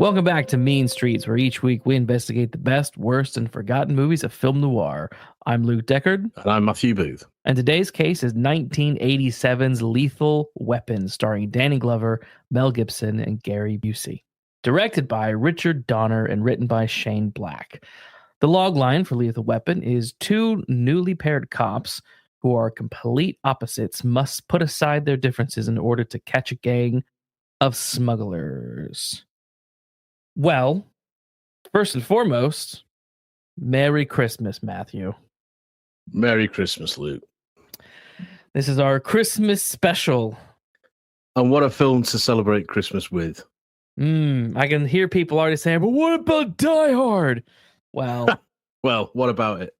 Welcome back to Mean Streets, where each week we investigate the best, worst, and forgotten movies of film noir. I'm Luke Deckard. And I'm Matthew Booth. And today's case is 1987's Lethal Weapon, starring Danny Glover, Mel Gibson, and Gary Busey. Directed by Ricard Donnar and written by Shane Black. The logline for Lethal Weapon is two newly paired cops who are complete opposites must put aside their differences in order to catch a gang of smugglers. Well, first and foremost, Merry Christmas, Matthew. Merry Christmas, Luke. This is our Christmas special. And what a film to celebrate Christmas with. I can hear people already saying, but what about Die Hard? Well, well, what about it?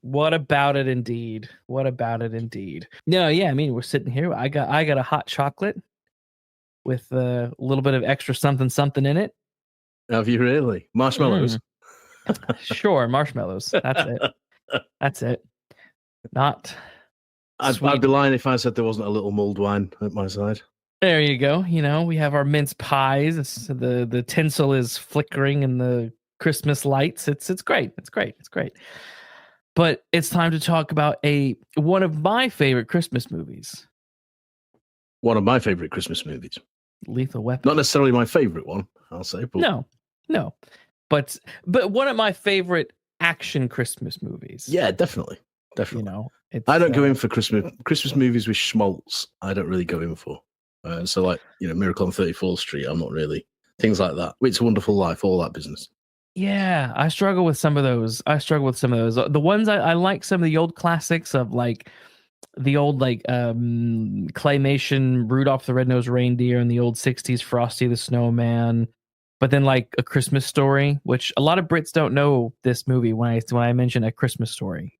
What about it indeed? What about it indeed? No, yeah, I mean, we're sitting here. I got a hot chocolate with a little bit of extra something in it. Have you really? Marshmallows? Sure, marshmallows. That's it. That's it. Not. I'd be lying if I said there wasn't a little mulled wine at my side. There you go. You know, we have our mince pies. The tinsel is flickering in the Christmas lights. It's great. It's great. It's great. But it's time to talk about one of my favorite Christmas movies. One of my favorite Christmas movies. Lethal Weapon. Not necessarily my favorite one, I'll say. But... No. But one of my favorite action Christmas movies. Yeah, definitely. You know, I don't go in for Christmas movies with schmaltz. I don't really go in for. So like, Miracle on 34th Street, I'm not really. Things like that. It's a Wonderful Life, all that business. Yeah, I struggle with some of those. The ones I like, some of the old classics of like the old claymation Rudolph the Red-Nosed Reindeer and the old 60s Frosty the Snowman. But then like A Christmas Story, which a lot of Brits don't know this movie when I mention A Christmas Story.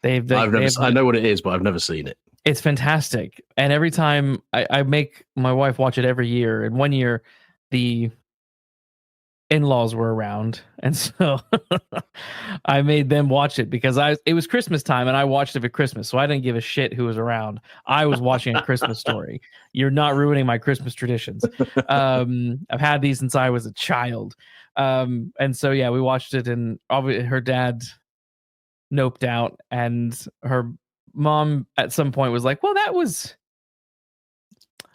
I know what it is, but I've never seen it. It's fantastic. And every time I make my wife watch it every year. And one year the in-laws were around, and so I made them watch it because it was Christmas time and I watched it for Christmas, so I didn't give a shit who was around. I was watching A Christmas Story. You're not ruining my Christmas traditions. I've had these since I was a child, and so yeah, we watched it, and her dad noped out, and her mom at some point was like, well,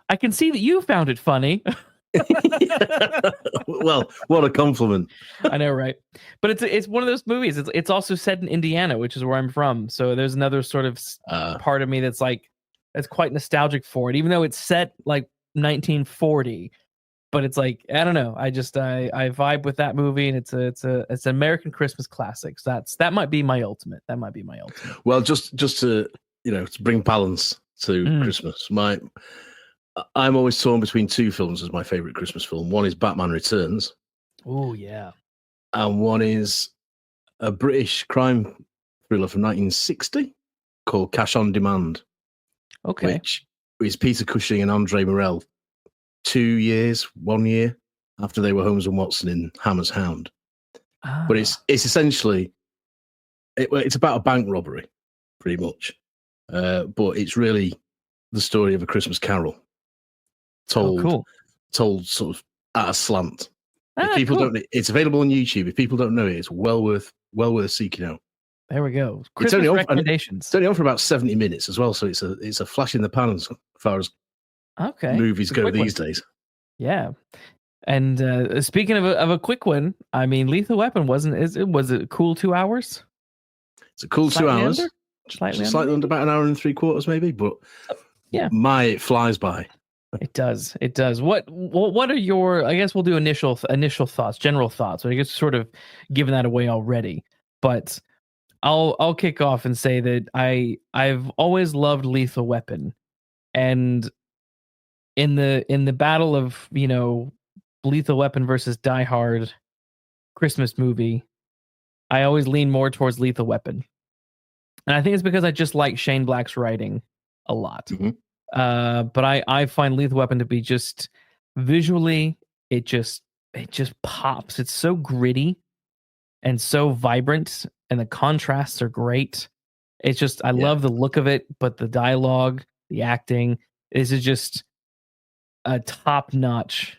I can see that you found it funny. Well, what a compliment. I know, right? But it's one of those movies. It's also set in Indiana, which is where I'm from. So there's another sort of part of me that's quite nostalgic for it, even though it's set like 1940. But it's like, I don't know. I vibe with that movie, and it's an American Christmas classic. So that might be my ultimate. Well, just to to bring balance to Christmas, I'm always torn between two films as my favorite Christmas film. One is Batman Returns. Oh, yeah. And one is a British crime thriller from 1960 called Cash on Demand. Okay. Which is Peter Cushing and Andre Morell 1 year after they were Holmes and Watson in Hammer's Hound. But it's essentially, it's about a bank robbery, pretty much. But it's really the story of A Christmas Carol. Told sort of at a slant. If people don't, it's available on YouTube. If people don't know it, it's well worth seeking out. There we go. Christmas recommendations. It's only on for about 70 minutes as well, so it's a flash in the pan as far as movies go these days. Yeah, and speaking of a quick one, I mean, Lethal Weapon was it a cool 2 hours? It's a cool 2 hours. Slightly under, about an hour and 3/4 maybe, but yeah, it flies by. It does. What are your? I guess we'll do initial thoughts, general thoughts. I guess sort of given that away already, but I'll kick off and say that I've always loved Lethal Weapon, and in the battle of Lethal Weapon versus Die Hard Christmas movie, I always lean more towards Lethal Weapon, and I think it's because I just like Shane Black's writing a lot. Mm-hmm. But I find Lethal Weapon to be just visually, it just pops. It's so gritty and so vibrant, and the contrasts are great. It's just, I love the look of it, but the dialogue, the acting, this is just a top-notch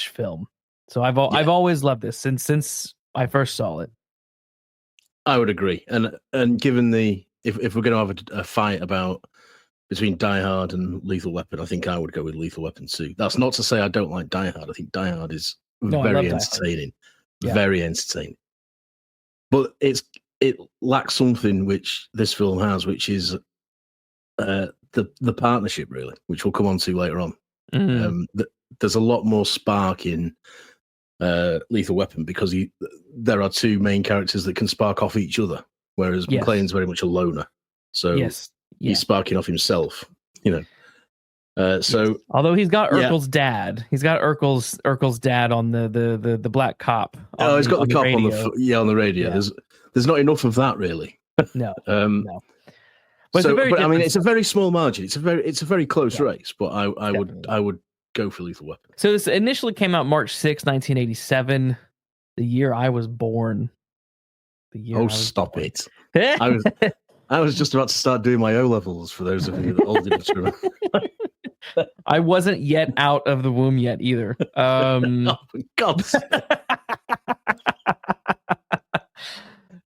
film. So I've always loved this since I first saw it. I would agree, and given if we're going to have a fight between Die Hard and Lethal Weapon, I think I would go with Lethal Weapon 2. That's not to say I don't like Die Hard. I think Die Hard is very entertaining, very entertaining. But it lacks something which this film has, which is the partnership, really, which we'll come on to later on. There's a lot more spark in Lethal Weapon because there are two main characters that can spark off each other, whereas McClane's very much a loner. So he's sparking off himself, So although he's got Urkel's dad, he's got Urkel's dad on the black cop. He's got the cop on the radio. Yeah. There's not enough of that, really. No. No. But it's a very small margin. It's a very close race. But I would go for Lethal Weapon. So this initially came out March 6, 1987, the year I was born. Stop it! I was just about to start doing my O levels. For those of you that old enough to remember. I wasn't yet out of the womb yet either. Oh, God.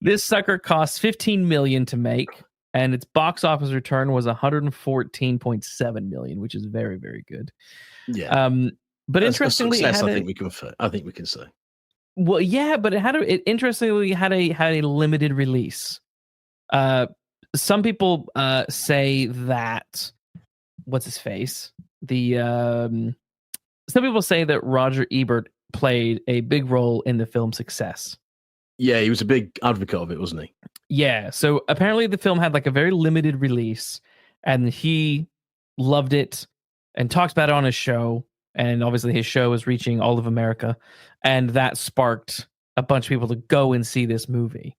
This sucker cost $15 million to make, and its box office return was $114.7 million, which is very, very good. Yeah. But interestingly, success, I think we can say. Well, yeah, but it interestingly had a limited release. Some people say that what's his face? Some people say that Roger Ebert played a big role in the film's success. Yeah, he was a big advocate of it, wasn't he? Yeah. So apparently the film had like a very limited release, and he loved it and talks about it on his show. And obviously his show is reaching all of America, and that sparked a bunch of people to go and see this movie.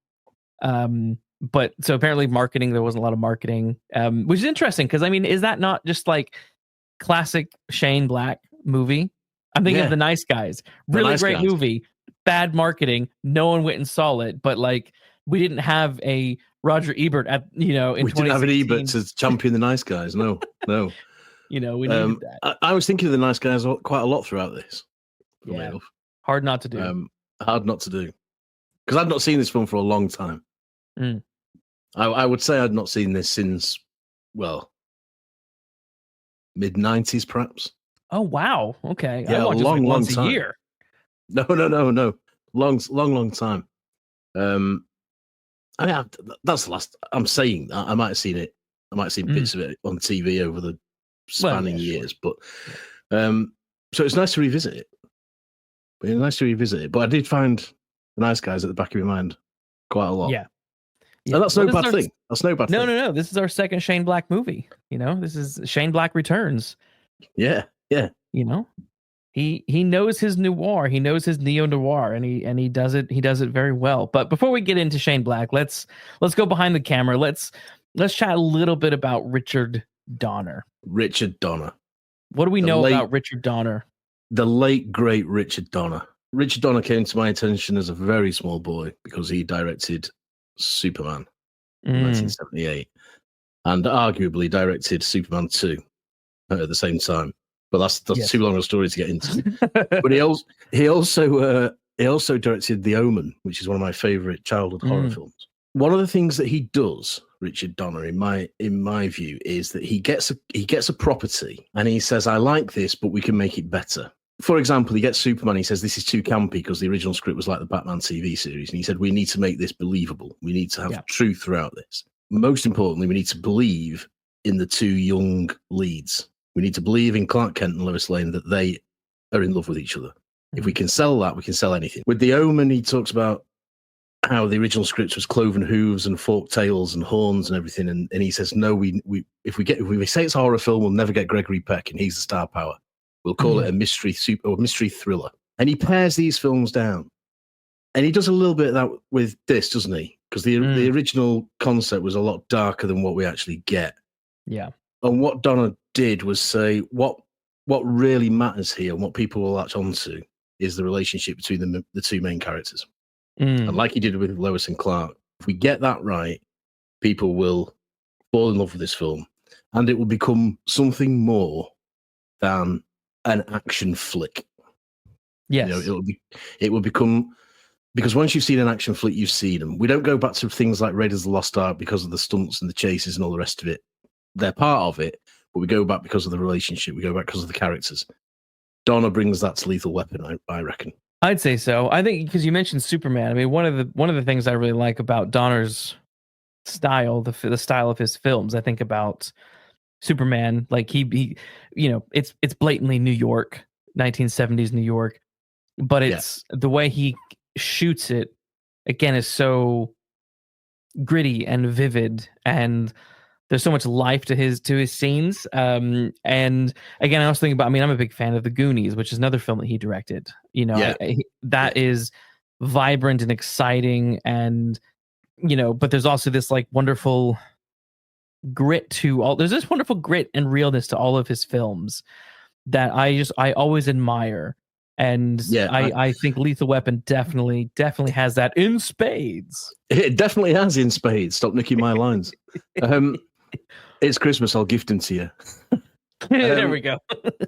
But so apparently there wasn't a lot of marketing, which is interesting because, I mean, is that not just like classic Shane Black movie? I'm thinking of The Nice Guys. Really great movie, bad marketing. No one went and saw it, but like we didn't have a Roger Ebert we didn't have an Ebert to champion The Nice Guys. No. We needed that. I was thinking of The Nice Guys quite a lot throughout this. Hard not to do. Hard not to do. Because I'd not seen this film for a long time. I would say I'd not seen this since, mid-90s, perhaps. Oh, wow. Okay. Yeah, I watch long once time. A year. No. Long time. That's the last. I'm saying that. I might have seen it. I might have seen bits of it on TV over the spanning years. But so it's nice to revisit it. But I did find The Nice Guys at the back of my mind quite a lot. Yeah. And that's no bad thing. That's no bad thing. No. This is our second Shane Black movie. This is Shane Black Returns. Yeah. He knows his noir. He knows his neo-noir, and he does it. He does it very well. But before we get into Shane Black, let's go behind the camera. Let's chat a little bit about Ricard Donnar. Ricard Donnar. What do we know about Ricard Donnar? The late great Ricard Donnar. Ricard Donnar came to my attention as a very small boy because he directed Superman in 1978 and arguably directed Superman 2 at the same time. But that's too long a story to get into. But he also directed The Omen, which is one of my favorite childhood horror films. One of the things that he does, Ricard Donnar, in my view, is that he gets a property and he says, I like this, but we can make it better. For example, he gets Superman. He says, this is too campy because the original script was like the Batman TV series. And he said, we need to make this believable. We need to have truth throughout this. Most importantly, we need to believe in the two young leads. We need to believe in Clark Kent and Lois Lane that they are in love with each other. If we can sell that, we can sell anything. With The Omen, he talks about how the original script was cloven hooves and forked tails and horns and everything. And he says, no, if we say it's a horror film, we'll never get Gregory Peck, and he's the star power. We'll call it a mystery thriller. And he pairs these films down. And he does a little bit of that with this, doesn't he? Because the original concept was a lot darker than what we actually get. Yeah. And what Donnar did was say, what really matters here and what people will latch onto is the relationship between the two main characters. And like he did with Lois and Clark, if we get that right, people will fall in love with this film. And it will become something more than an action flick. Yes. It will become, because once you've seen an action flick, you've seen them. We don't go back to things like Raiders of the Lost Ark because of the stunts and the chases and all the rest of it. They're part of it, but we go back because of the relationship. We go back because of the characters. Donnar brings that to Lethal Weapon, I reckon. I'd say so. I think because you mentioned Superman. I mean, one of the things I really like about Donnar's style, the style of his films, I think about Superman. Like he it's blatantly New York, 1970s New York, but it's the way he shoots it again is so gritty and vivid, and there's so much life to his scenes. And again, I was thinking about, I mean, I'm a big fan of The Goonies, which is another film that he directed. That is vibrant and exciting, and but there's also this like wonderful grit to all. There's this wonderful grit and realness to all of his films that I always admire. And I think Lethal Weapon definitely has that in spades. It definitely has in spades. Stop nicking my lines. It's Christmas. I'll gift them to you. There we go.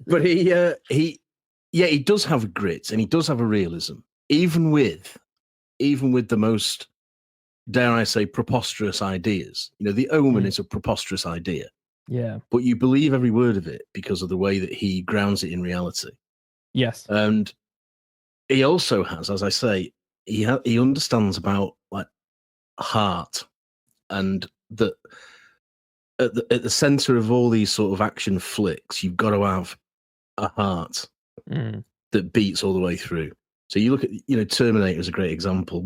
But he does have a grit, and he does have a realism, even with the most, dare I say, preposterous ideas. The Omen is a preposterous idea. Yeah. But you believe every word of it because of the way that he grounds it in reality. Yes. And he also has, as I say, he understands about like heart, and that at the center of all these sort of action flicks, you've got to have a heart that beats all the way through. So you look at, Terminator is a great example.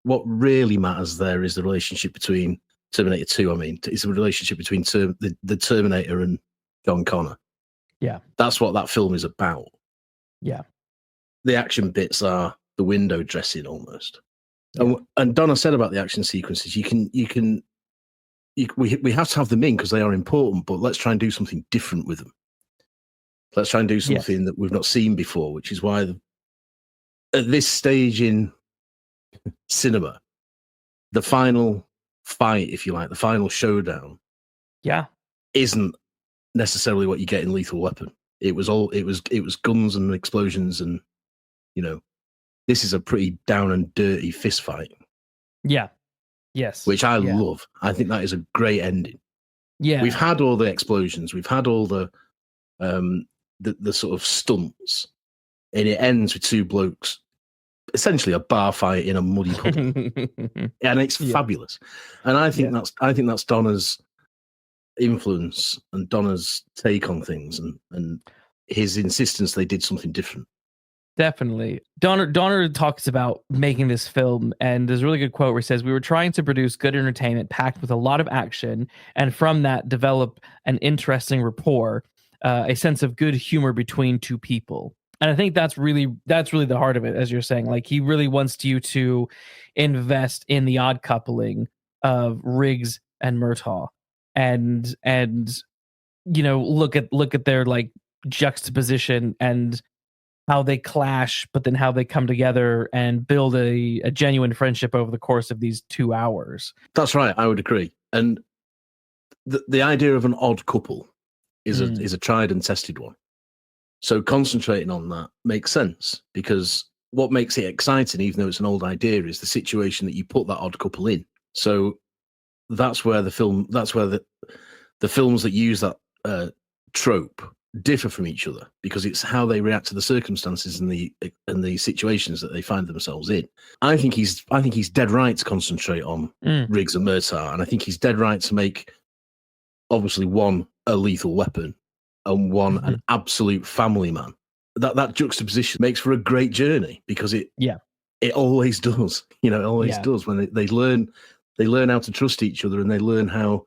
What really matters there is the relationship between Terminator 2. I mean, it's the relationship between the Terminator and John Connor. Yeah, that's what that film is about. Yeah, the action bits are the window dressing almost. Yeah. And Donnar said about the action sequences, we have to have them in because they are important, but let's try and do something different with them. Let's try and do something that we've not seen before, which is why at this stage in cinema, the final fight, if you like, the final showdown, isn't necessarily what you get in Lethal Weapon. It was guns and explosions, and this is a pretty down and dirty fist fight. Yeah. Yes. Which I love. I think that is a great ending. Yeah. We've had all the explosions, we've had all the sort of stunts, and it ends with two blokes, essentially a bar fight in a muddy puddle. And it's fabulous. And I think that's Donnar's influence and Donna's take on things, and his insistence they did something different. Definitely. Donnar talks about making this film, and there's a really good quote where he says, "We were trying to produce good entertainment packed with a lot of action, and from that develop an interesting rapport, a sense of good humor between two people." And I think that's really the heart of it, as you're saying. Like, he really wants you to invest in the odd coupling of Riggs and Murtaugh, and look at their like juxtaposition and how they clash, but then how they come together and build a genuine friendship over the course of these 2 hours. That's right. I would agree. And the idea of an odd couple is a tried and tested one. So concentrating on that makes sense, because what makes it exciting, even though it's an old idea, is the situation that you put that odd couple in. So that's where the films that use that trope differ from each other, because it's how they react to the circumstances and the situations that they find themselves in. I think he's dead right to concentrate on Riggs and Murtaugh, and I think he's dead right to make obviously one a lethal weapon and one an absolute family man. That juxtaposition makes for a great journey, because it always does. It always does, when they learn how to trust each other, and they learn how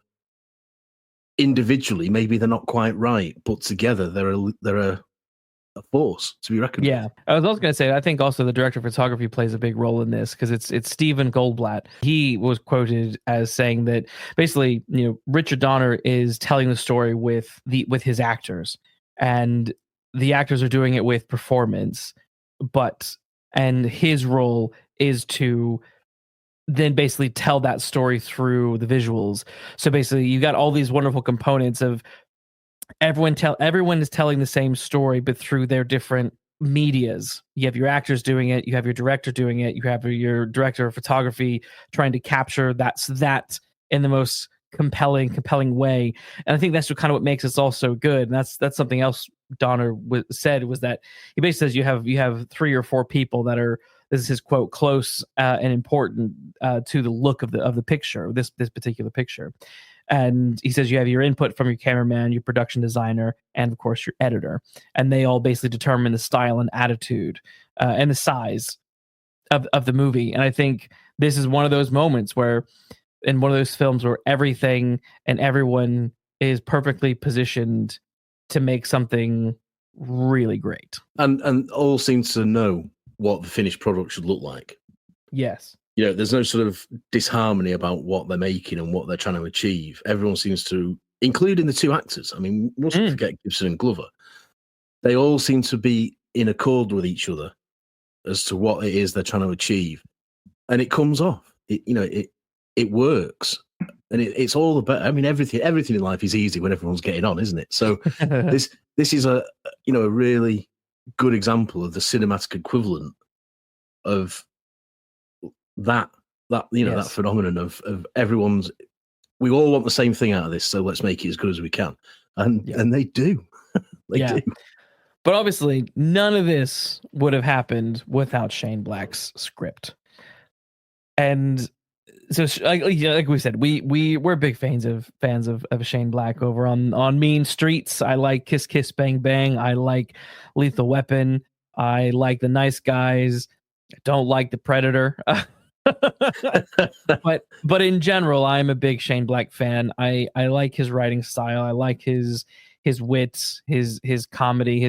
individually maybe they're not quite right, but together they're a force to be reckoned with. I was also going to say, I think also the director of photography plays a big role in this, because it's Stephen Goldblatt. He was quoted as saying that basically, Ricard Donnar is telling the story with his actors, and the actors are doing it with performance, and his role is to then basically tell that story through the visuals. So basically you got all these wonderful components of everyone is telling the same story, but through their different medias. You have your actors doing it, you have your director doing it, you have your director of photography trying to capture that in the most compelling way. And I think that's kind of what makes this all so good. And that's something else Donnar said, was that he basically says you have 3 or 4 people that are, this is his quote, close and important to the look of the picture, this particular picture. And he says you have your input from your cameraman, your production designer, and of course your editor, and they all basically determine the style and attitude and the size of the movie. And I think this is one of those moments where, in one of those films where everything and everyone is perfectly positioned to make something really great, and all seems to know what the finished product should look like. Yes. There's no sort of disharmony about what they're making and what they're trying to achieve. Everyone seems to, including the 2 actors. I mean, we mustn't forget Gibson and Glover. They all seem to be in accord with each other as to what it is they're trying to achieve, and it comes off. It works, and it's all about. I mean, everything in life is easy when everyone's getting on, isn't it? So this is a really good example of the cinematic equivalent of that that phenomenon of everyone's, we all want the same thing out of this, so let's make it as good as we can, and they do. They do. But obviously none of this would have happened without Shane Black's script. And so like we said, we're big fans of Shane Black over on Mean Streets. I like Kiss Kiss Bang Bang. I like Lethal Weapon. I like The Nice Guys. I don't like The Predator. but in general, I'm a big Shane Black fan. I like his writing style. I like his wits, his comedy,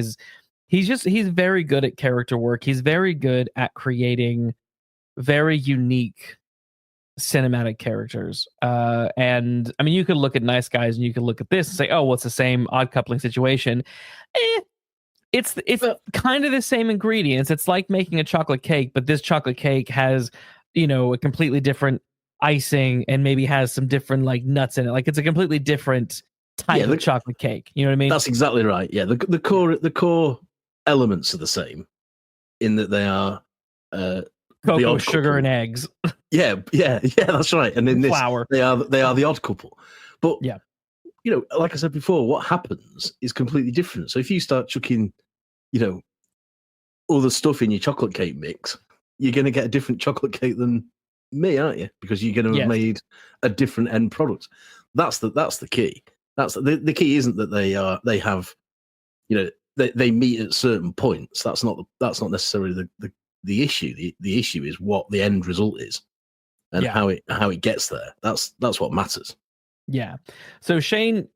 he's very good at character work. He's very good at creating very unique cinematic characters. And I mean, you could look at Nice Guys and you could look at this and say, oh, well, it's the same odd coupling situation. It's kind of the same ingredients. It's like making a chocolate cake, but this chocolate cake has, a completely different icing and maybe has some different like nuts in it. Like it's a completely different type of chocolate cake. You know what I mean? That's exactly right. Yeah, the core elements are the same in that they are cocoa, sugar, and eggs. Yeah, that's right. And in this, flour. they are the odd couple. But like I said before, what happens is completely different. So if you start chucking, other stuff in your chocolate cake mix, you're going to get a different chocolate cake than me, aren't you? Because you're going to have made a different end product. That's the key. That's the key. Isn't that they have, they meet at certain points. That's not necessarily the issue. The issue is what the end result is and how it gets there. That's what matters. Yeah. So Shane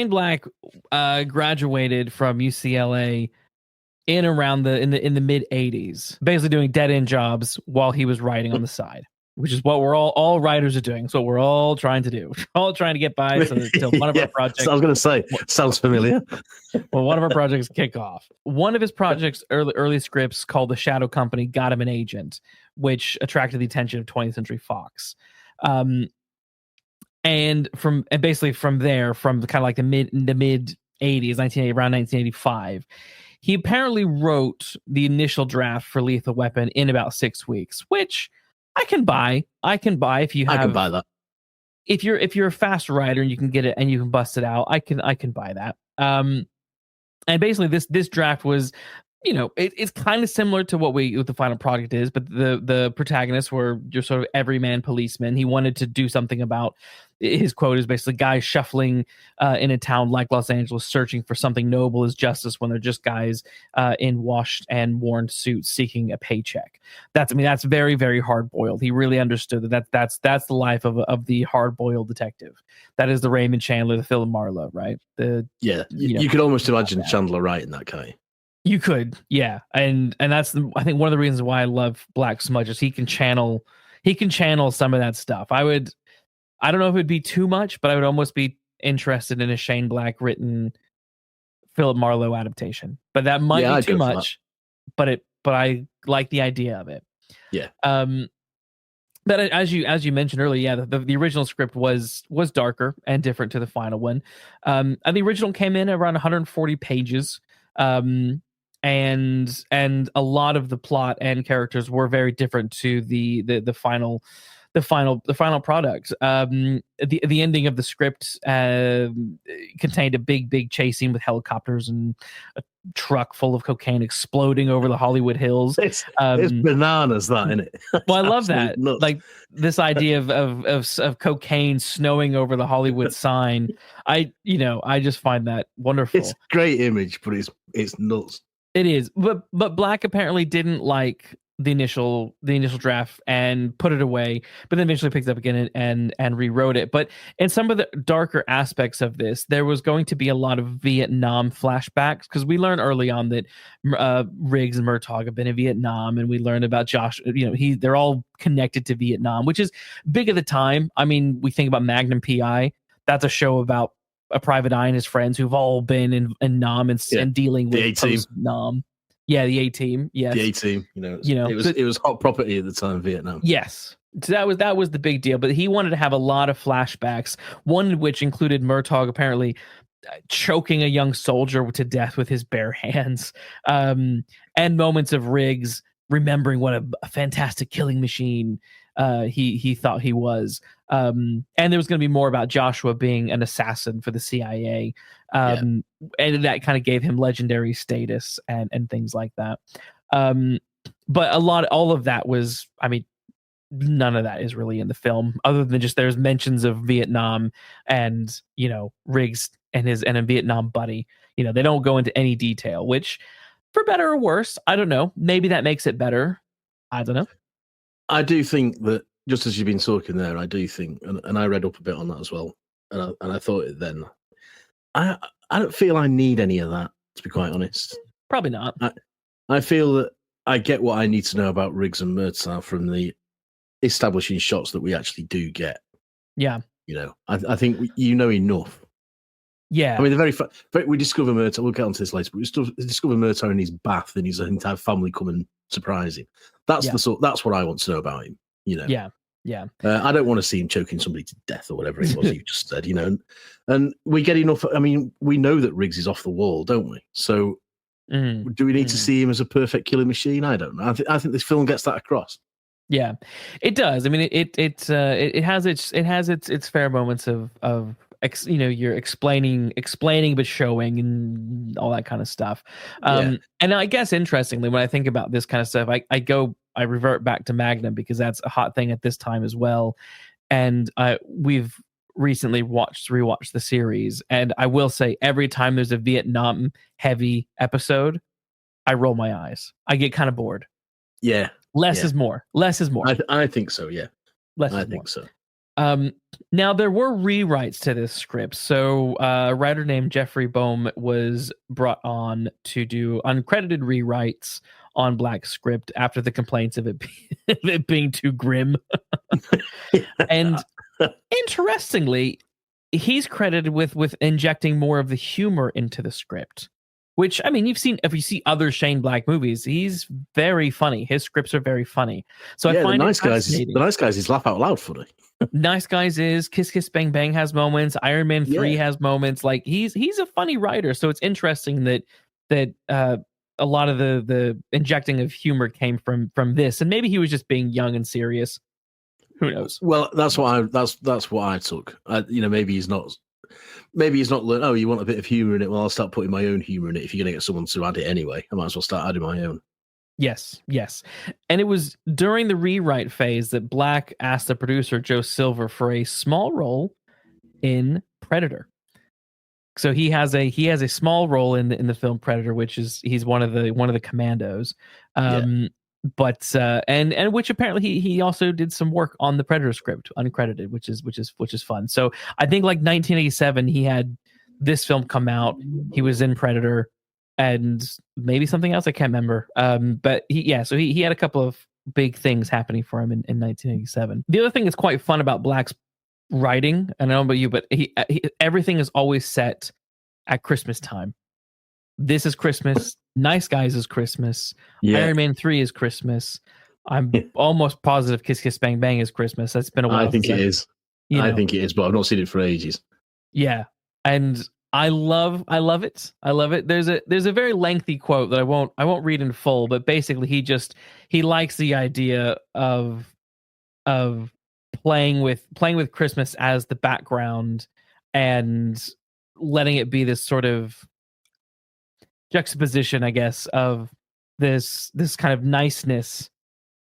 Black graduated from UCLA in around in the mid 80s, basically doing dead end jobs while he was writing on the side, which is what we're all writers are doing. So we're all trying to do. We're all trying to get by so that one of our projects. I was going to say, sounds familiar. Well, one of our projects kick off. One of his projects, early scripts called The Shadow Company, got him an agent, which attracted the attention of 20th Century Fox. And basically from there, from kind of like the mid 80s, around 1985, he apparently wrote the initial draft for Lethal Weapon in about 6 weeks, which I can buy. If you have. I can buy that. If you're a fast writer and you can get it and you can bust it out, I can buy that. And basically this draft was, it's kind of similar to what the final product is, but the protagonists were your sort of everyman policeman. He wanted to do something about, his quote is basically guys shuffling in a town like Los Angeles, searching for something noble as justice when they're just guys in washed and worn suits seeking a paycheck. That's very, very hard boiled. He really understood that's the life of the hard boiled detective. That is the Raymond Chandler, the Philip Marlowe, right? You could almost imagine Chandler writing that guy. You could, yeah, and that's I think one of the reasons why I love Black so much is he can channel some of that stuff. I don't know if it'd be too much, but I would almost be interested in a Shane Black written Philip Marlowe adaptation. But that might be too much. But I like the idea of it. Yeah. But as you mentioned earlier, the original script was darker and different to the final one. And the original came in around 140 pages. and a lot of the plot and characters were very different to the final product. The ending of the script contained a big chase scene with helicopters and a truck full of cocaine exploding over the Hollywood Hills. It's bananas, that, isn't it? Well, I love that. Nuts. Like this idea of cocaine snowing over the Hollywood sign. I just find that wonderful. It's a great image, but it's nuts. It is, but Black apparently didn't like the initial draft and put it away, but then eventually picked it up again and rewrote it. But in some of the darker aspects of this, there was going to be a lot of Vietnam flashbacks, because we learned early on that Riggs and Murtaugh have been in Vietnam, and we learned about Josh. They're all connected to Vietnam, which is big at the time. I mean, we think about Magnum PI. That's a show about a private eye and his friends who've all been in Nam and dealing with post-Nam. Yeah, the A-Team. Yes, the A-Team. It was hot property at the time in Vietnam. Yes, so that was the big deal. But he wanted to have a lot of flashbacks, one which included Murtaugh apparently choking a young soldier to death with his bare hands, and moments of Riggs remembering what a fantastic killing machine he thought he was. And there was going to be more about Joshua being an assassin for the CIA. And that kind of gave him legendary status and things like that. But all of that was, I mean, none of that is really in the film, other than just there's mentions of Vietnam and, Riggs and a Vietnam buddy. They don't go into any detail, which, for better or worse, I don't know. Maybe that makes it better. I don't know. I do think that, just as you've been talking there, I do think, and I read up a bit on that as well, and I thought it then. I don't feel I need any of that, to be quite honest. Probably not. I feel that I get what I need to know about Riggs and Murtaugh from the establishing shots that we actually do get. Yeah. I think enough. Yeah. I mean, we discover Murtaugh. We'll get onto this later, but we discover Murtaugh in his bath, and his entire family come and surprise him. That's that's what I want to know about him. Yeah. Yeah. I don't want to see him choking somebody to death or whatever it was you just said. And we get enough. I mean, we know that Riggs is off the wall, don't we? So, do we need to see him as a perfect killing machine? I don't know. I think this film gets that across. Yeah, it does. I mean, it has its fair moments of you're explaining but showing and all that kind of stuff. And I guess interestingly, when I think about this kind of stuff, I revert back to Magnum, because that's a hot thing at this time as well. And we've recently rewatched the series, and I will say every time there's a Vietnam heavy episode, I roll my eyes. I get kind of bored. Yeah. Less is more. Less is more. I think so. Yeah. I think so. Now there were rewrites to this script. So a writer named Jeffrey Boehm was brought on to do uncredited rewrites on Black's script after the complaints of it being too grim. And interestingly, he's credited with injecting more of the humor into the script. Which, I mean, if you see other Shane Black movies, he's very funny. His scripts are very funny. So I find the Nice Guys is laugh out loud funny. Nice Guys is, Kiss Kiss Bang Bang has moments. Iron Man 3 has moments. Like he's a funny writer. So it's interesting that a lot of the injecting of humor came from this, and maybe he was just being young and serious. Who knows? Well, that's what I took. Maybe he's not. Maybe he's not learned, you want a bit of humour in it? Well, I'll start putting my own humour in it. If you're going to get someone to add it anyway, I might as well start adding my own. Yes. And it was during the rewrite phase that Black asked the producer, Joe Silver, for a small role in Predator. So he has a small role in the film Predator, which is he's one of the commandos. But and which apparently he also did some work on the Predator script uncredited, which is fun. So I think like 1987 he had this film come out, he was in Predator and maybe something else I can't remember. But he had a couple of big things happening for him in 1987. The other thing that's quite fun about Black's writing, and I don't know about you, but he everything is always set at Christmas time. This is Christmas. Nice Guys is Christmas. Iron Man 3 is Christmas. I'm almost positive Kiss Kiss Bang Bang is Christmas. That's been a while. I think it is. I think it is, but I've not seen it for ages. Yeah. And I love it. I love it. There's a very lengthy quote that I won't read in full, but basically he likes the idea of playing with Christmas as the background and letting it be this sort of juxtaposition, I guess, of this kind of niceness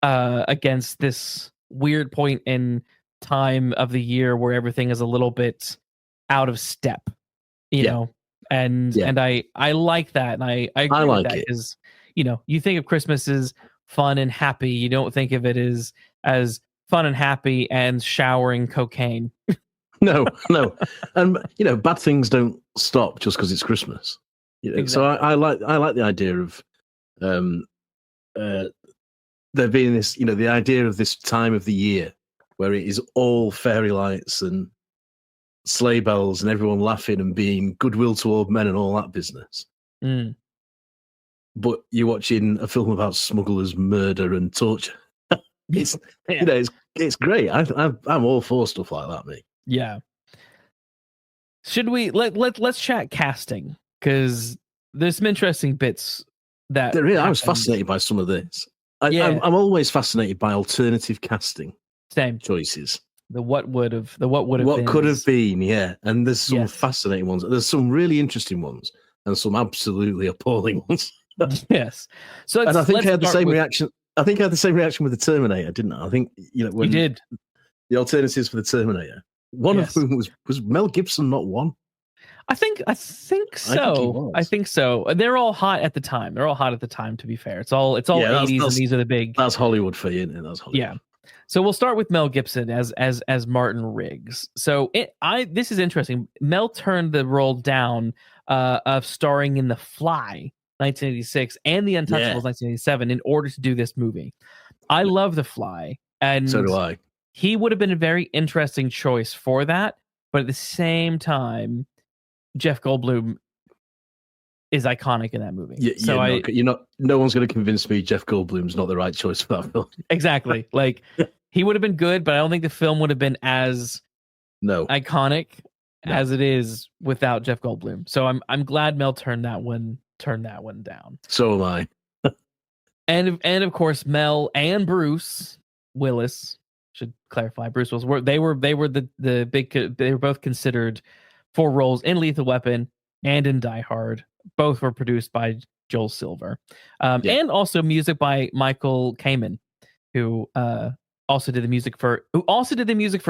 against this weird point in time of the year where everything is a little bit out of step, you know. And I like that, and I agree with that, because you think of Christmas as fun and happy. You don't think of it as fun and happy and showering cocaine. No. And bad things don't stop just because it's Christmas. Exactly. So I like the idea of there being this, the idea of this time of the year where it is all fairy lights and sleigh bells and everyone laughing and being goodwill toward men and all that business. But you're watching a film about smugglers, murder, and torture. It's it's great. I'm all for stuff like that, mate. Yeah. Should we let's chat casting, because there's some interesting bits that I was fascinated by some of this. I'm always fascinated by alternative casting. Same choices. What could have been, yeah. And there's some fascinating ones. There's some really interesting ones, and some absolutely appalling ones. Yes. So and I think I had the same reaction. I think I had the same reaction with the Terminator, didn't I? I think when you did. The alternatives for the Terminator. One of whom was Mel Gibson, not one. I think so. I think so. They're all hot at the time. To be fair, it's all 80s, and these are the big. That's Hollywood for you, isn't it? That's Hollywood. Yeah. So we'll start with Mel Gibson as Martin Riggs. So this is interesting. Mel turned the role down of starring in The Fly, 1986, and The Untouchables, 1987, in order to do this movie. I love The Fly, and so do I. He would have been a very interesting choice for that, but at the same time, Jeff Goldblum is iconic in that movie. No one's going to convince me Jeff Goldblum's not the right choice for that film. Exactly. Like, he would have been good, but I don't think the film would have been as iconic as it is without Jeff Goldblum. So I'm glad Mel turned that one down. So am I. and of course, Mel and Bruce Willis, should clarify, Bruce Willis, they were both considered for roles in Lethal Weapon and in Die Hard. Both were produced by Joel Silver, and also music by Michael Kamen, who also did the music for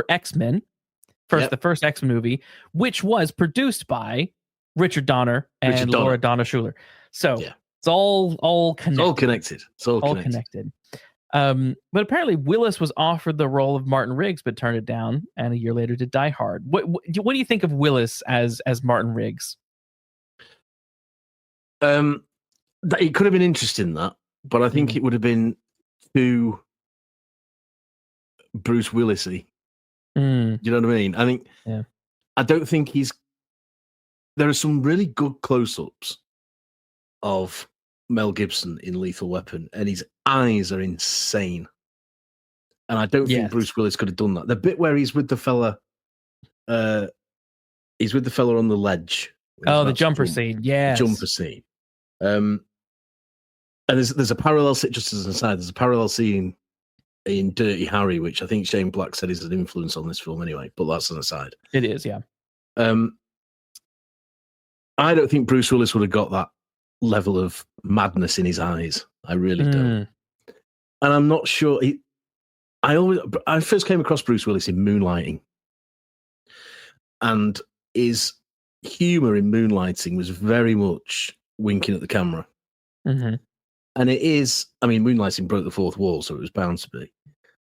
X-Men, the first X-Men movie, which was produced by Ricard Donnar and Laura Donna Schuler. So it's all connected. It's all connected. But apparently Willis was offered the role of Martin Riggs, but turned it down, and a year later did Die Hard. What do you think of Willis as Martin Riggs? It could have been interesting, but I think it would have been too Bruce Willis-y. Do you know what I mean? I think I don't think there are some really good close-ups of Mel Gibson in Lethal Weapon, and his eyes are insane. And I don't think Bruce Willis could have done that. The bit where he's with the fella on the ledge. Oh, the jumper scene. Yeah. Jumper scene. And there's a parallel, just as an aside, there's a parallel scene in Dirty Harry, which I think Shane Black said is an influence on this film anyway, but that's an aside. It is, yeah. I don't think Bruce Willis would have got that level of madness in his eyes. I really don't. And I'm not sure. I first came across Bruce Willis in Moonlighting, and his humor in Moonlighting was very much winking at the camera. Mm-hmm. And it is, Moonlighting broke the fourth wall, so it was bound to be.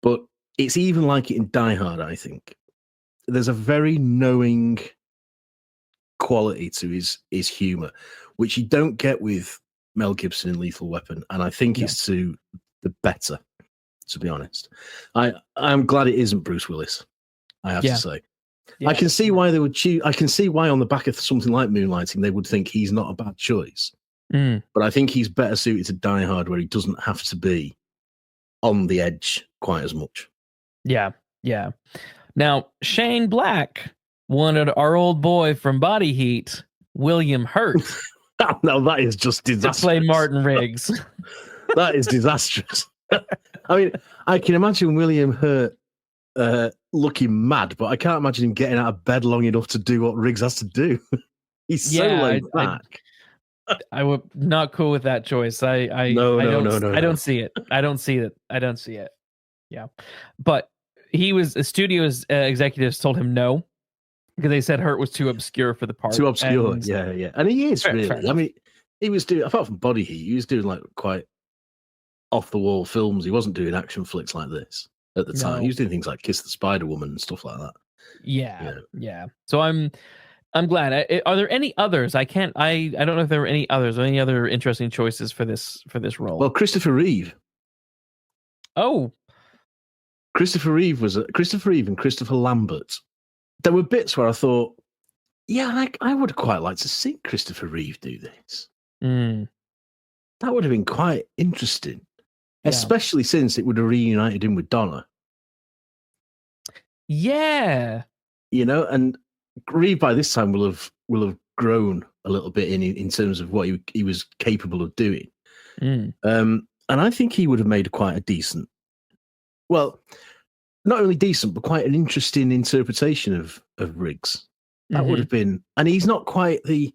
But it's even like it in Die Hard, I think. There's a very knowing quality to his humor, which you don't get with Mel Gibson in Lethal Weapon, and I think it's to the better, to be honest. I'm glad it isn't Bruce Willis, I have to say. Yeah. I can see why they would choose. I can see why on the back of something like Moonlighting they would think he's not a bad choice. But I think he's better suited to Die Hard, where he doesn't have to be on the edge quite as much. Yeah. Now, Shane Black wanted our old boy from Body Heat, William Hurt No, that is just to disastrous. play Martin Riggs. That is disastrous. I mean, I can imagine William Hurt looking mad, but I can't imagine him getting out of bed long enough to do what Riggs has to do. He's so laid back. I would not cool with that choice. I don't see it. I don't see it. Yeah, but the studio's executives told him no because they said Hurt was too obscure for the part. Too obscure, yeah, and he is really. Fair I mean, he was doing, apart from Body Heat, he was doing like quite off the wall films. He wasn't doing action flicks like this at the time. He was doing things like Kiss the Spider Woman and stuff like that. Yeah. So I'm glad. Are there any others? I don't know if there were any others or any other interesting choices for this role. Well, Christopher Reeve. Oh, Christopher Reeve and Christopher Lambert. There were bits where I thought, yeah, I would quite like to see Christopher Reeve do this. That would have been quite interesting, especially since it would have reunited him with Donnar. Yeah, and Reeve by this time will have grown a little bit in terms of what he was capable of doing. And I think he would have made quite a decent, well, not only decent, but quite an interesting interpretation of Riggs. That would have been, and he's not quite he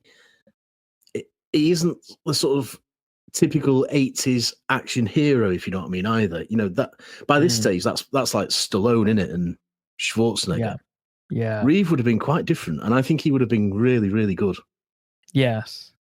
isn't the sort of typical 80s action hero, if you know what I mean, either. That by this stage, that's like Stallone, innit, and Schwarzenegger. Yeah. Reeve would have been quite different, and I think he would have been really, really good. Yes.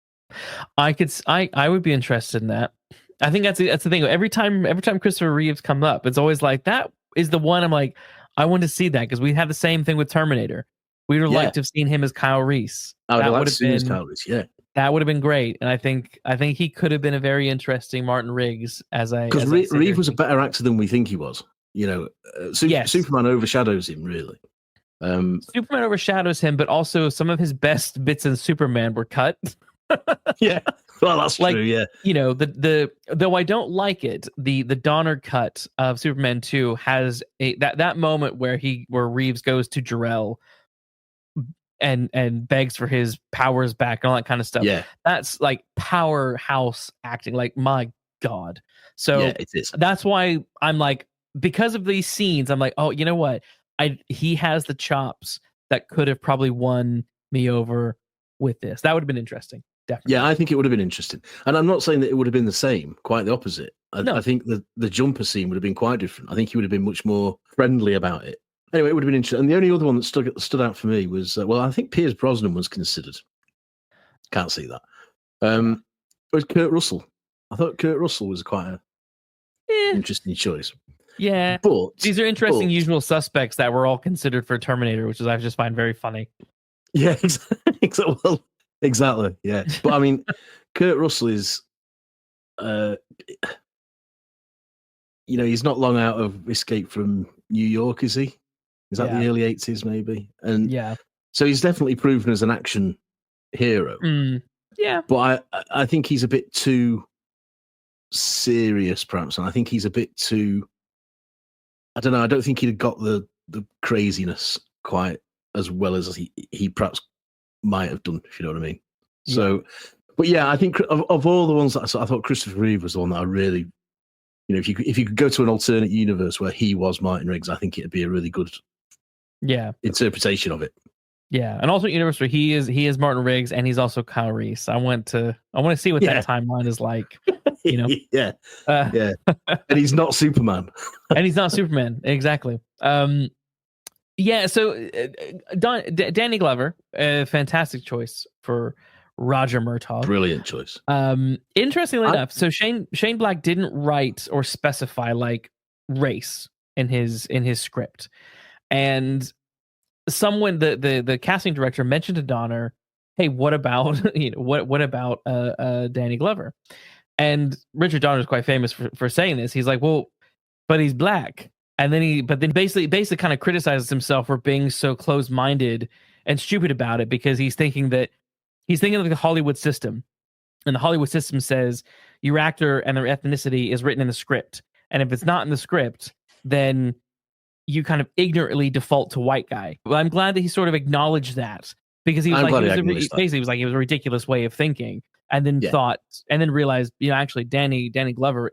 I would be interested in that. I think that's the thing. Every time Christopher Reeves comes up, it's always like, that is the one I'm like, I want to see that, because we had the same thing with Terminator. We would have liked to have seen him as Kyle Reese. I would have liked to see him as Kyle Reese, yeah. That would have been great, and I think he could have been a very interesting Martin Riggs because Reeve was a better actor than we think he was. Superman overshadows him, really. Superman overshadows him, but also some of his best bits in Superman were cut. Yeah, well, that's true. Yeah, the though I don't like it, the Donner cut of Superman 2 has that moment where Reeves goes to Jor-El and begs for his powers back and all that kind of stuff. Yeah, that's like powerhouse acting. Like, my God. So yeah, it is. That's why I'm like, because of these scenes, I'm like, oh, you know what? He has the chops that could have probably won me over with this. That would have been interesting. Definitely. Yeah, I think it would have been interesting. And I'm not saying that it would have been the same, quite the opposite. I think the jumper scene would have been quite different. I think he would have been much more friendly about it. Anyway, it would have been interesting. And the only other one that stood out for me was, I think Pierce Brosnan was considered. Can't see that. It was Kurt Russell. I thought Kurt Russell was quite an interesting choice. Yeah, but these are interesting usual suspects that were all considered for Terminator, which I just find very funny. Yeah, exactly. Yeah, but I mean, Kurt Russell is, he's not long out of Escape from New York, is he? Is that the early 80s, maybe? And so he's definitely proven as an action hero. Yeah, but I think he's a bit too serious, perhaps, and I think he's a bit too. I don't know. I don't think he'd have got the craziness quite as well as he perhaps might have done, if you know what I mean. Yeah. So, but yeah, I think of all the ones that I thought Christopher Reeve was the one that I really, if you could go to an alternate universe where he was Martin Riggs, I think it'd be a really good interpretation of it. Yeah, an alternate universe where he is Martin Riggs and he's also Kyle Reese. I want to see what that timeline is like. Yeah. And he's not Superman. And he's not Superman, exactly. Yeah. So Danny Glover, a fantastic choice for Roger Murtaugh. Brilliant choice. Interestingly enough, so Shane Black didn't write or specify like race in his script, and someone the casting director mentioned to Donnar, hey, what about what about Danny Glover? And Richard Donner is quite famous for saying this. He's like, well, but he's black. And then basically kind of criticizes himself for being so closed-minded and stupid about it, because he's thinking of the Hollywood system. And the Hollywood system says your actor and their ethnicity is written in the script. And if it's not in the script, then you kind of ignorantly default to white guy. Well, I'm glad that he sort of acknowledged that because he was I'm glad he like, acknowledged that. basically, it was like, it was a ridiculous way of thinking, and then realized, actually Danny Glover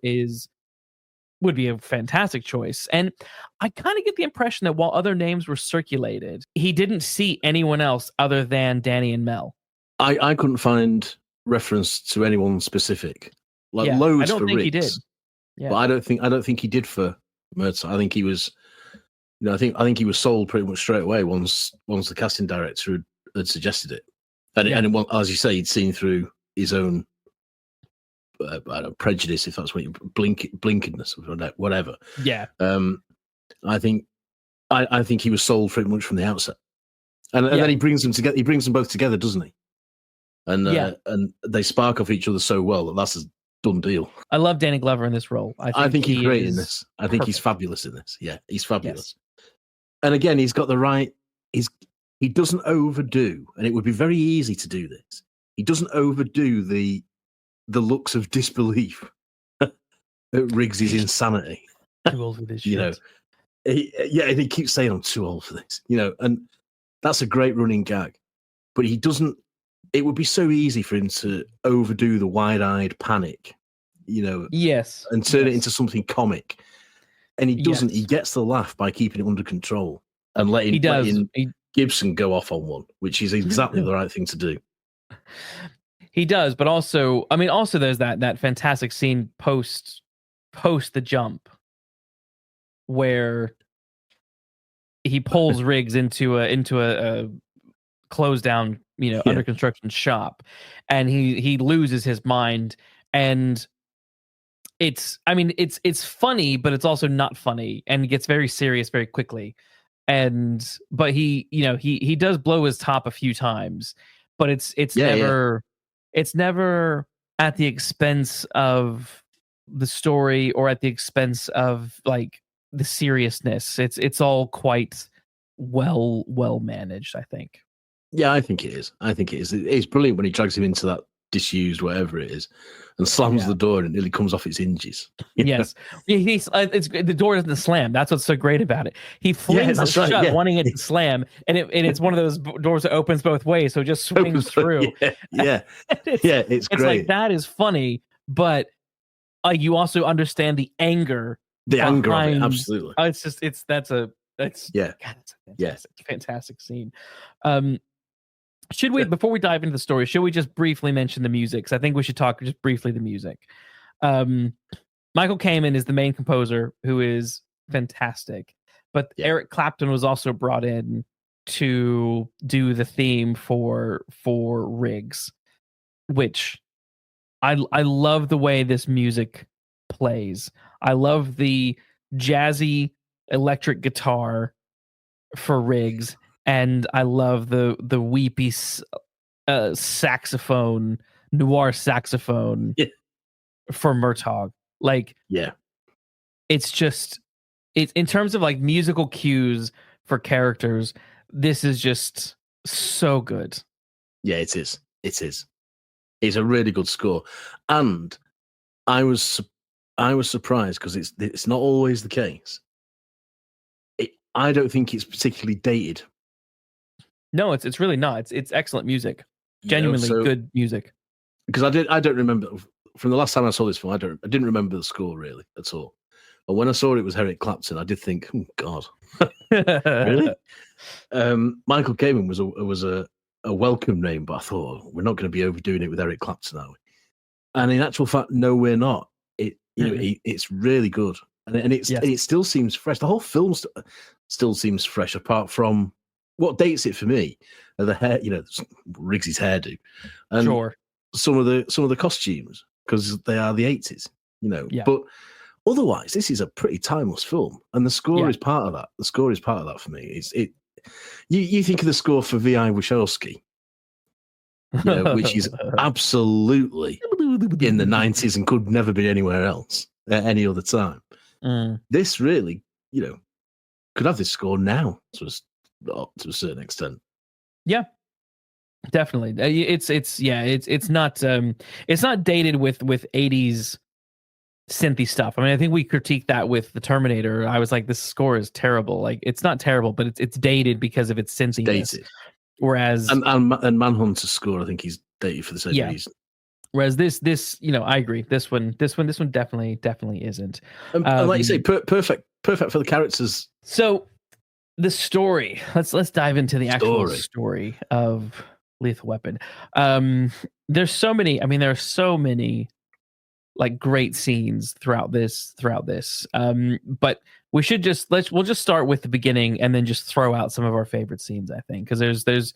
would be a fantastic choice. And I kind of get the impression that while other names were circulated, he didn't see anyone else other than Danny and Mel. I couldn't find reference to anyone specific. Like loads for Riggs. I don't think he did. Yeah. But I don't think he did for Murtaugh. I think he was, I think he was sold pretty much straight away once the casting director had suggested it, and as you say, he'd seen through his own prejudice, if that's what you blinkedness or whatever. Yeah. I think he was sold pretty much from the outset, and then he brings them together. He brings them both together, doesn't he? And and they spark off each other so well that that's a done deal. I love Danny Glover in this role. I think he's great in this. I think he's fabulous in this. Yeah, he's fabulous. Yes. And again, he's got the right. He doesn't overdo, and it would be very easy to do this. He doesn't overdo the looks of disbelief at Riggs' insanity. Too old for this shit. And he keeps saying, "I'm too old for this," and that's a great running gag. But he doesn't. It would be so easy for him to overdo the wide-eyed panic, yes, and turn it into something comic. And he doesn't. Yes. He gets the laugh by keeping it under control and letting Gibson go off on one, which is exactly the right thing to do. He does, but also there's that fantastic scene post the jump where he pulls Riggs into a closed down, under construction shop, and he loses his mind, and it's funny, but it's also not funny, and it gets very serious very quickly. But he does blow his top a few times, but it's never at the expense of the story or at the expense of like the seriousness. It's all quite well managed, I think. Yeah, I think it is. It's brilliant when he drags him into that disused whatever it is and slams the door and it nearly comes off its hinges. Yes. The door doesn't slam. That's what's so great about it. He flings it shut, wanting it to slam, and it's one of those doors that opens both ways, so it just swings through. It's great. Like, that is funny, but you also understand the anger. The anger of it, absolutely. That's a fantastic scene. Should we, before we dive into the story, should we just briefly mention the music? Because I think we should talk just briefly the music. Michael Kamen is the main composer, who is fantastic. But Eric Clapton was also brought in to do the theme for Riggs, which I love the way this music plays. I love the jazzy electric guitar for Riggs. And I love the weepy saxophone, noir saxophone for Murtaugh. Like, it's just, it's in terms of like musical cues for characters, this is just so good. Yeah, it is. It's a really good score, and I was surprised because it's not always the case. I don't think it's particularly dated. No, it's really not. It's excellent music, genuinely good music. Because I don't remember from the last time I saw this film. I didn't remember the score really at all. And when I saw it was Eric Clapton, I did think, oh God, really? Michael Kamen was a welcome name, but I thought we're not going to be overdoing it with Eric Clapton, are we? And in actual fact, no, we're not. It's really good, and it still seems fresh. The whole film still seems fresh, apart from. What dates it for me are the hair, Riggs' hairdo, and some of the costumes, because they are the 80s, But otherwise, this is a pretty timeless film, and the score is part of that. The score is part of that for me. You think of the score for V.I. Wachowski, which is absolutely in the 90s and could never be anywhere else at any other time. This really, could have this score now. To a certain extent, definitely. It's not dated with 80s synthy stuff. I think we critiqued that with the Terminator. I was like, this score is terrible. Like, it's not terrible, but it's dated because of its synthiness. Whereas and Manhunter's score, I think he's dated for the same reason. Whereas this, I agree. This one definitely isn't. And like you say, perfect for the characters. So the story. Let's dive into the actual story of Lethal Weapon. There's so many. I mean, there are so many like great scenes throughout this. But we should we'll just start with the beginning and then just throw out some of our favorite scenes. I think because there's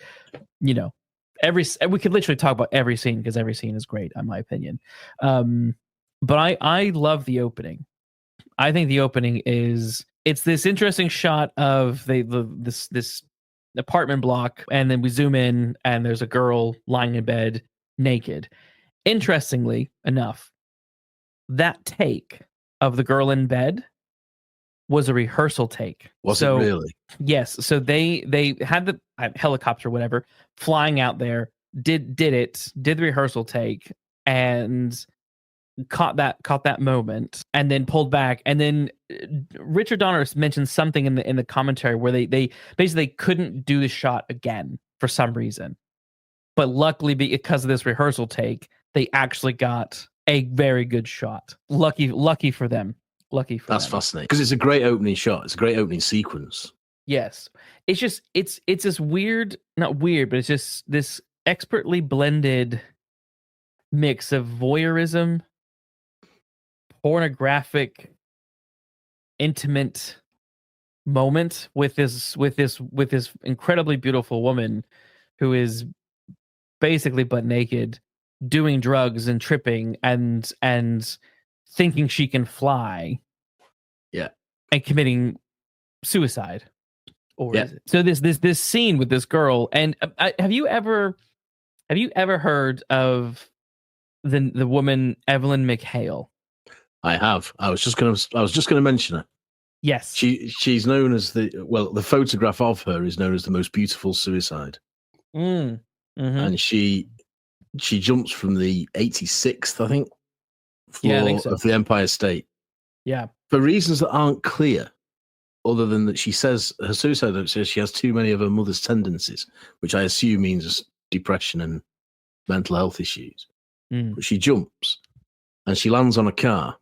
we could literally talk about every scene because every scene is great in my opinion. But I love the opening. I think the opening it's this interesting shot of this apartment block, and then we zoom in and there's a girl lying in bed naked. Interestingly enough, that take of the girl in bed was a rehearsal take. Was it really? Yes. So they had the helicopter, whatever, flying out there, did the rehearsal take, and caught that moment, and then pulled back. And then Ricard Donnar mentioned something in the commentary where they basically couldn't do the shot again for some reason, but luckily because of this rehearsal take, they actually got a very good shot. Lucky for them. That's fascinating because it's a great opening shot. It's a great opening sequence. Yes, it's just it's this weird, not weird, but it's just this expertly blended mix of voyeurism, pornographic, intimate moment with this incredibly beautiful woman who is basically butt naked, doing drugs and tripping and thinking she can fly. Yeah. And committing suicide. So this scene with this girl, and have you ever heard of the woman Evelyn McHale? I have. I was just gonna mention her. Yes. She's known as the photograph of her is known as the most beautiful suicide. Mm-hmm. And she jumps from the 86th, I think, floor of the Empire State. Yeah. For reasons that aren't clear, other than that she says her suicide note says she has too many of her mother's tendencies, which I assume means depression and mental health issues. But she jumps and she lands on a car,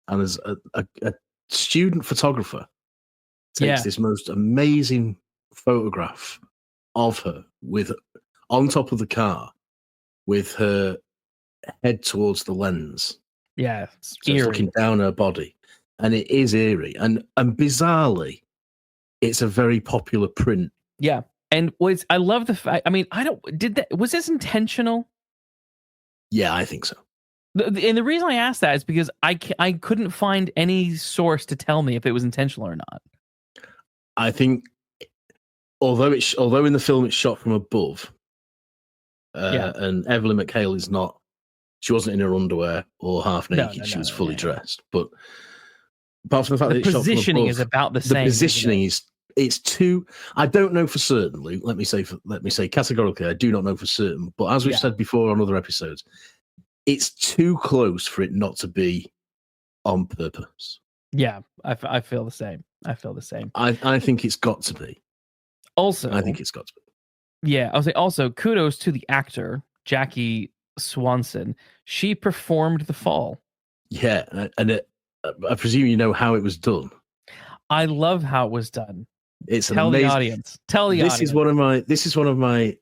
and as a student photographer takes this most amazing photograph of her on top of the car with her head towards the lens. Yeah, so it's looking down her body, and it is eerie. And bizarrely, it's a very popular print. Yeah, and I love the fact. I mean, was this intentional? Yeah, I think so. And the reason I asked that is because I couldn't find any source to tell me if it was intentional or not. I think, although in the film it's shot from above, and Evelyn McHale she wasn't in her underwear or half naked. She was fully dressed. But apart from the fact that it's shot from above, positioning is about the same. The positioning it's too. I don't know for certain, Luke. Let me say categorically, I do not know for certain. But as we've said before on other episodes, it's too close for it not to be on purpose. Yeah, I feel the same. I think it's got to be. Also, I think it's got to be. Yeah, I'll say also kudos to the actor Jackie Swanson. She performed the fall. Yeah, and I presume you know how it was done. I love how it was done. Tell the audience. This is one of my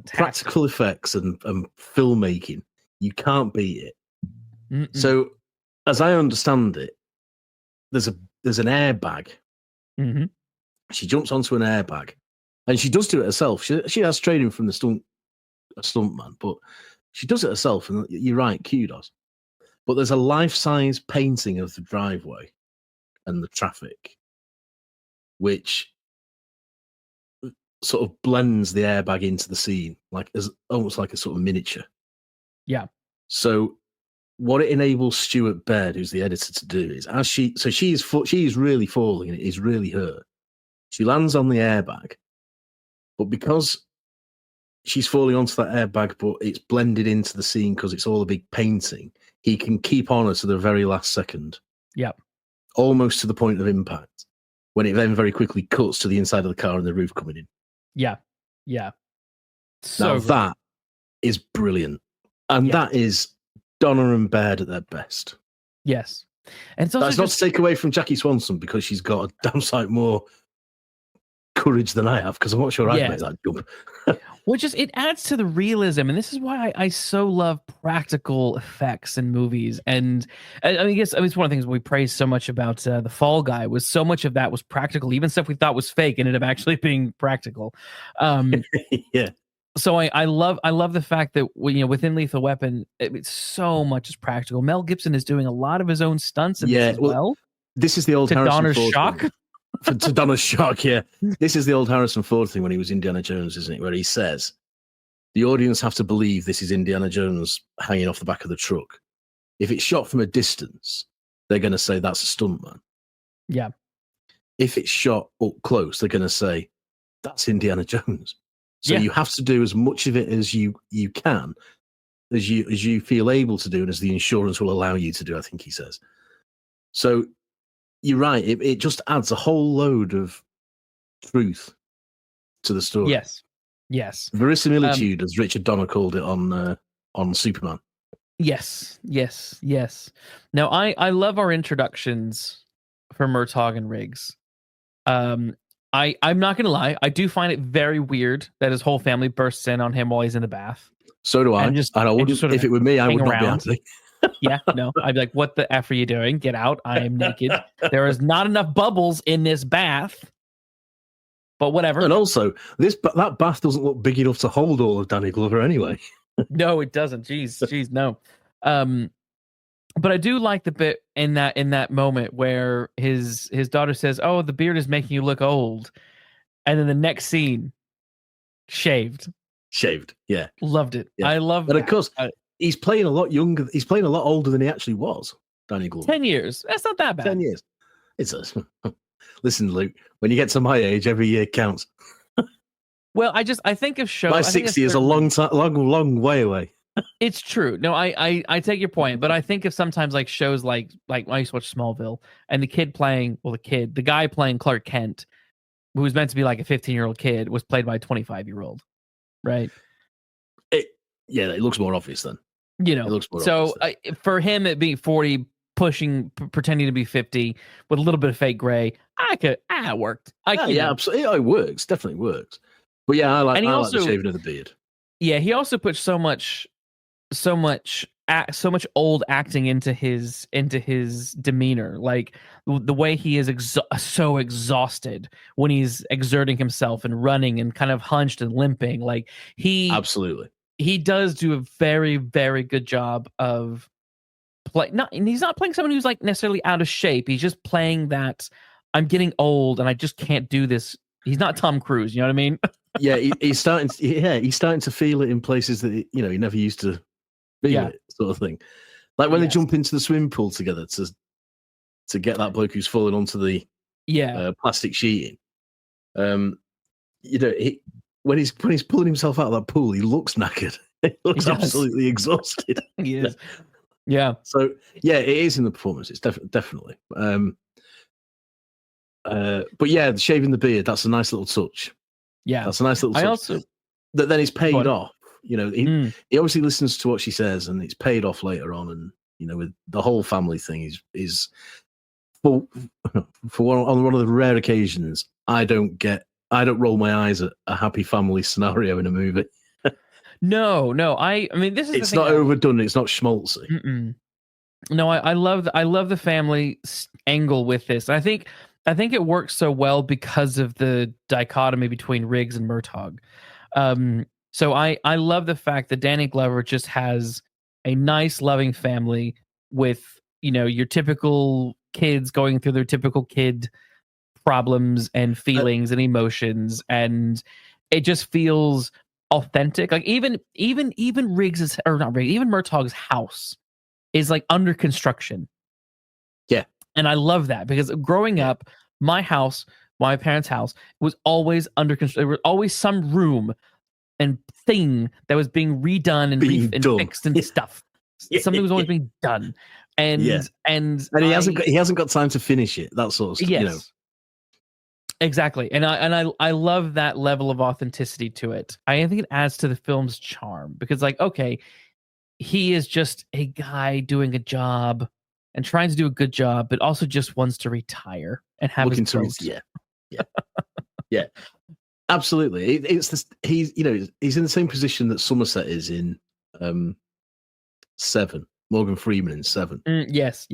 practical effects and filmmaking. You can't beat it. Mm-mm. So, as I understand it, there's an airbag. Mm-hmm. She jumps onto an airbag, and she does do it herself. She has training from a stuntman, but she does it herself. And you're right, kudos. But there's a life-size painting of the driveway and the traffic, which sort of blends the airbag into the scene, almost like a sort of miniature. Yeah. So what it enables Stuart Baird, who's the editor, to do is she is really falling, and it is really her. She lands on the airbag, but because she's falling onto that airbag, but it's blended into the scene because it's all a big painting, he can keep on her to the very last second. Yeah. Almost to the point of impact, when it then very quickly cuts to the inside of the car and the roof coming in. Yeah. Yeah. Now So that is brilliant. And that is Donnar and Baird at their best. Yes. And it's also that's not to take away from Jackie Swanson, because she's got a damn sight more courage than I have, because I'm not sure I'd make that jump. Well, just it adds to the realism, and this is why I so love practical effects in movies. And I mean, it's one of the things we praise so much about The Fall Guy, was so much of that was practical. Even stuff we thought was fake ended up actually being practical. Yeah. So I love the fact that within Lethal Weapon, it's so much is practical. Mel Gibson is doing a lot of his own stunts in this as well. This is the old Harrison Ford shock. To Donner's shock, yeah. This is the old Harrison Ford thing when he was Indiana Jones, isn't it? Where he says, the audience have to believe this is Indiana Jones hanging off the back of the truck. If it's shot from a distance, they're going to say that's a stuntman. Yeah. If it's shot up close, they're going to say that's Indiana Jones. So you have to do as much of it as you can, as you feel able to do, and as the insurance will allow you to do, I think he says. So you're right. It just adds a whole load of truth to the story. Yes. Verisimilitude, as Richard Donnar called it on Superman. Yes. Now, I love our introductions for Murtaugh and Riggs. I'm not going to lie. I do find it very weird that his whole family bursts in on him while he's in the bath. So do I. And I wouldn't, if it were me, I would not be happy. Yeah, no. I'd be like, what the F are you doing? Get out. I am naked. There is not enough bubbles in this bath. But whatever. And also, that bath doesn't look big enough to hold all of Danny Glover anyway. No, it doesn't. Jeez, no. But I do like the bit in that moment where his daughter says, "Oh, the beard is making you look old," and then the next scene, shaved, yeah, loved it. Yeah. I love. But of course, he's playing a lot younger. He's playing a lot older than he actually was. Danny Glover. 10 years. That's not that bad. 10 years. Listen, Luke. When you get to my age, every year counts. Well, I think of shows. My 60 is a long way away. It's true. No, I take your point, but I think of sometimes like shows like I used to watch Smallville, and the guy playing Clark Kent, who was meant to be like a 15-year-old kid, was played by a 25-year-old, right? It looks more obvious then. It looks more so obvious for him, it being 40, pretending to be 50 with a little bit of fake gray, it worked. Absolutely, it works. Definitely works. But yeah, I like the shaving of the beard. Yeah, he also put so much old acting into his demeanor, like the way he is so exhausted when he's exerting himself and running and kind of hunched and limping. Like he does do a very, very good job of he's not playing someone who's like necessarily out of shape. He's just playing that I'm getting old and I just can't do this. He's not Tom Cruise, you know what I mean? Yeah, he's starting to feel it in places that he never used to feel it, sort of thing. Like when they jump into the swimming pool together to get that bloke who's fallen onto the plastic sheeting. When he's pulling himself out of that pool, he looks knackered. He looks absolutely exhausted. He is. Yeah. So it is in the performance. It's definitely. But yeah, shaving the beard, that's a nice little touch. Yeah, that's a nice little touch. That then is paid off. He obviously listens to what she says, and it's paid off later on. And with the whole family thing is for one of the rare occasions I don't roll my eyes at a happy family scenario in a movie. No. I mean, this is. It's not overdone. It's not schmaltzy. No, I love the family angle with this. I think it works so well because of the dichotomy between Riggs and Murtaugh. So I love the fact that Danny Glover just has a nice, loving family with your typical kids going through their typical kid problems and feelings and emotions, and it just feels authentic. Like even Riggs's, or not Riggs, even Murtaugh's house is like under construction. Yeah. And I love that because growing up, my parents' house was always under construction. There was always some room and thing that was being redone and fixed and stuff. Something was always being done. And he hasn't got time to finish it. That sort of stuff. Yes. Exactly. And I love that level of authenticity to it. I think it adds to the film's charm because, like, okay, he is just a guy doing a job and trying to do a good job, but also just wants to retire and have Looking his to, boat. yeah, absolutely. It's this. He's he's in the same position that Somerset is in Seven. Morgan Freeman in Seven. Yes.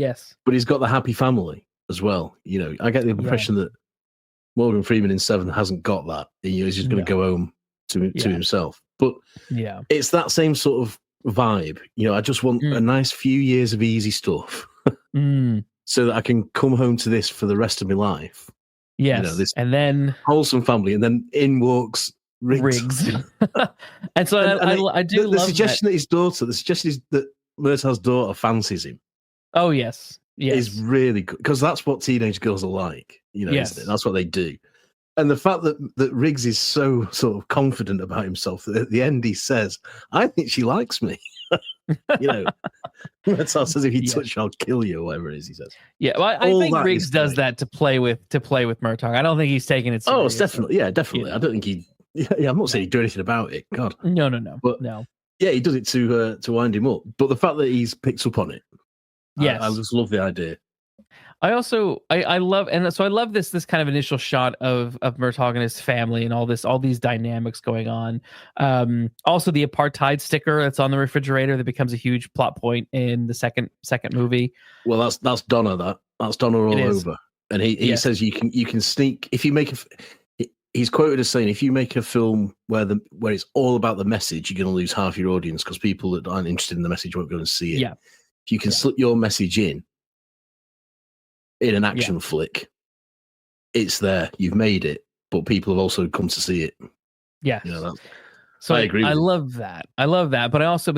But he's got the happy family as well. I get the impression that Morgan Freeman in Seven hasn't got that. He's just going to go home to himself. But it's that same sort of vibe. I just want a nice few years of easy stuff so that I can come home to this for the rest of my life. Yes. This and then wholesome family, and then in walks Riggs. And so I do love the suggestion that his daughter, the suggestion is that Murtaugh's daughter fancies him. Oh, yes. Is really good because that's what teenage girls are like, yes. Isn't it? That's what they do. And the fact that Riggs is so sort of confident about himself that at the end he says, "I think she likes me." Murtaugh says, "If you touch, I'll kill you," or whatever it is he says. Yeah, well, I think Riggs does that to play with Murtaugh. I don't think he's taking it seriously. Oh, it's definitely. I don't think he. Yeah, I'm not saying he'd do anything about it. God, no. But no. Yeah, he does it to wind him up. But the fact that he's picked up on it, yes, I just love the idea. I also I love, and so I love this kind of initial shot of Murtaugh and his family and all these dynamics going on. Also the apartheid sticker that's on the refrigerator that becomes a huge plot point in the second movie. Well, that's Donnar. That's Donnar all over, and he says you can sneak if you make he's quoted as saying, if you make a film where it's all about the message, you're going to lose half your audience because people that aren't interested in the message won't go and see it. Yeah. If you can slip your message in an action flick, it's there. You've made it, but people have also come to see it. Yeah. So I agree. I love that. But I also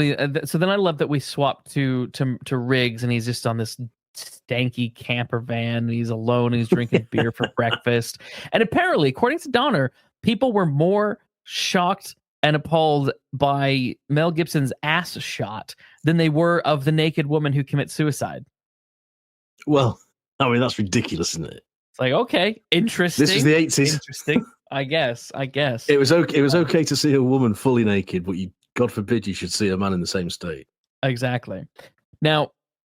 so then I love that we swap to Riggs, and he's just on this stanky camper van, and he's alone, and he's drinking beer for breakfast. And apparently, according to Donnar, people were more shocked and appalled by Mel Gibson's ass shot than they were of the naked woman who commits suicide. Well, I mean, that's ridiculous, isn't it? It's like, okay, interesting. This is the 80s. Interesting. I guess. It was okay. It was okay to see a woman fully naked, but God forbid you should see a man in the same state. Exactly. Now,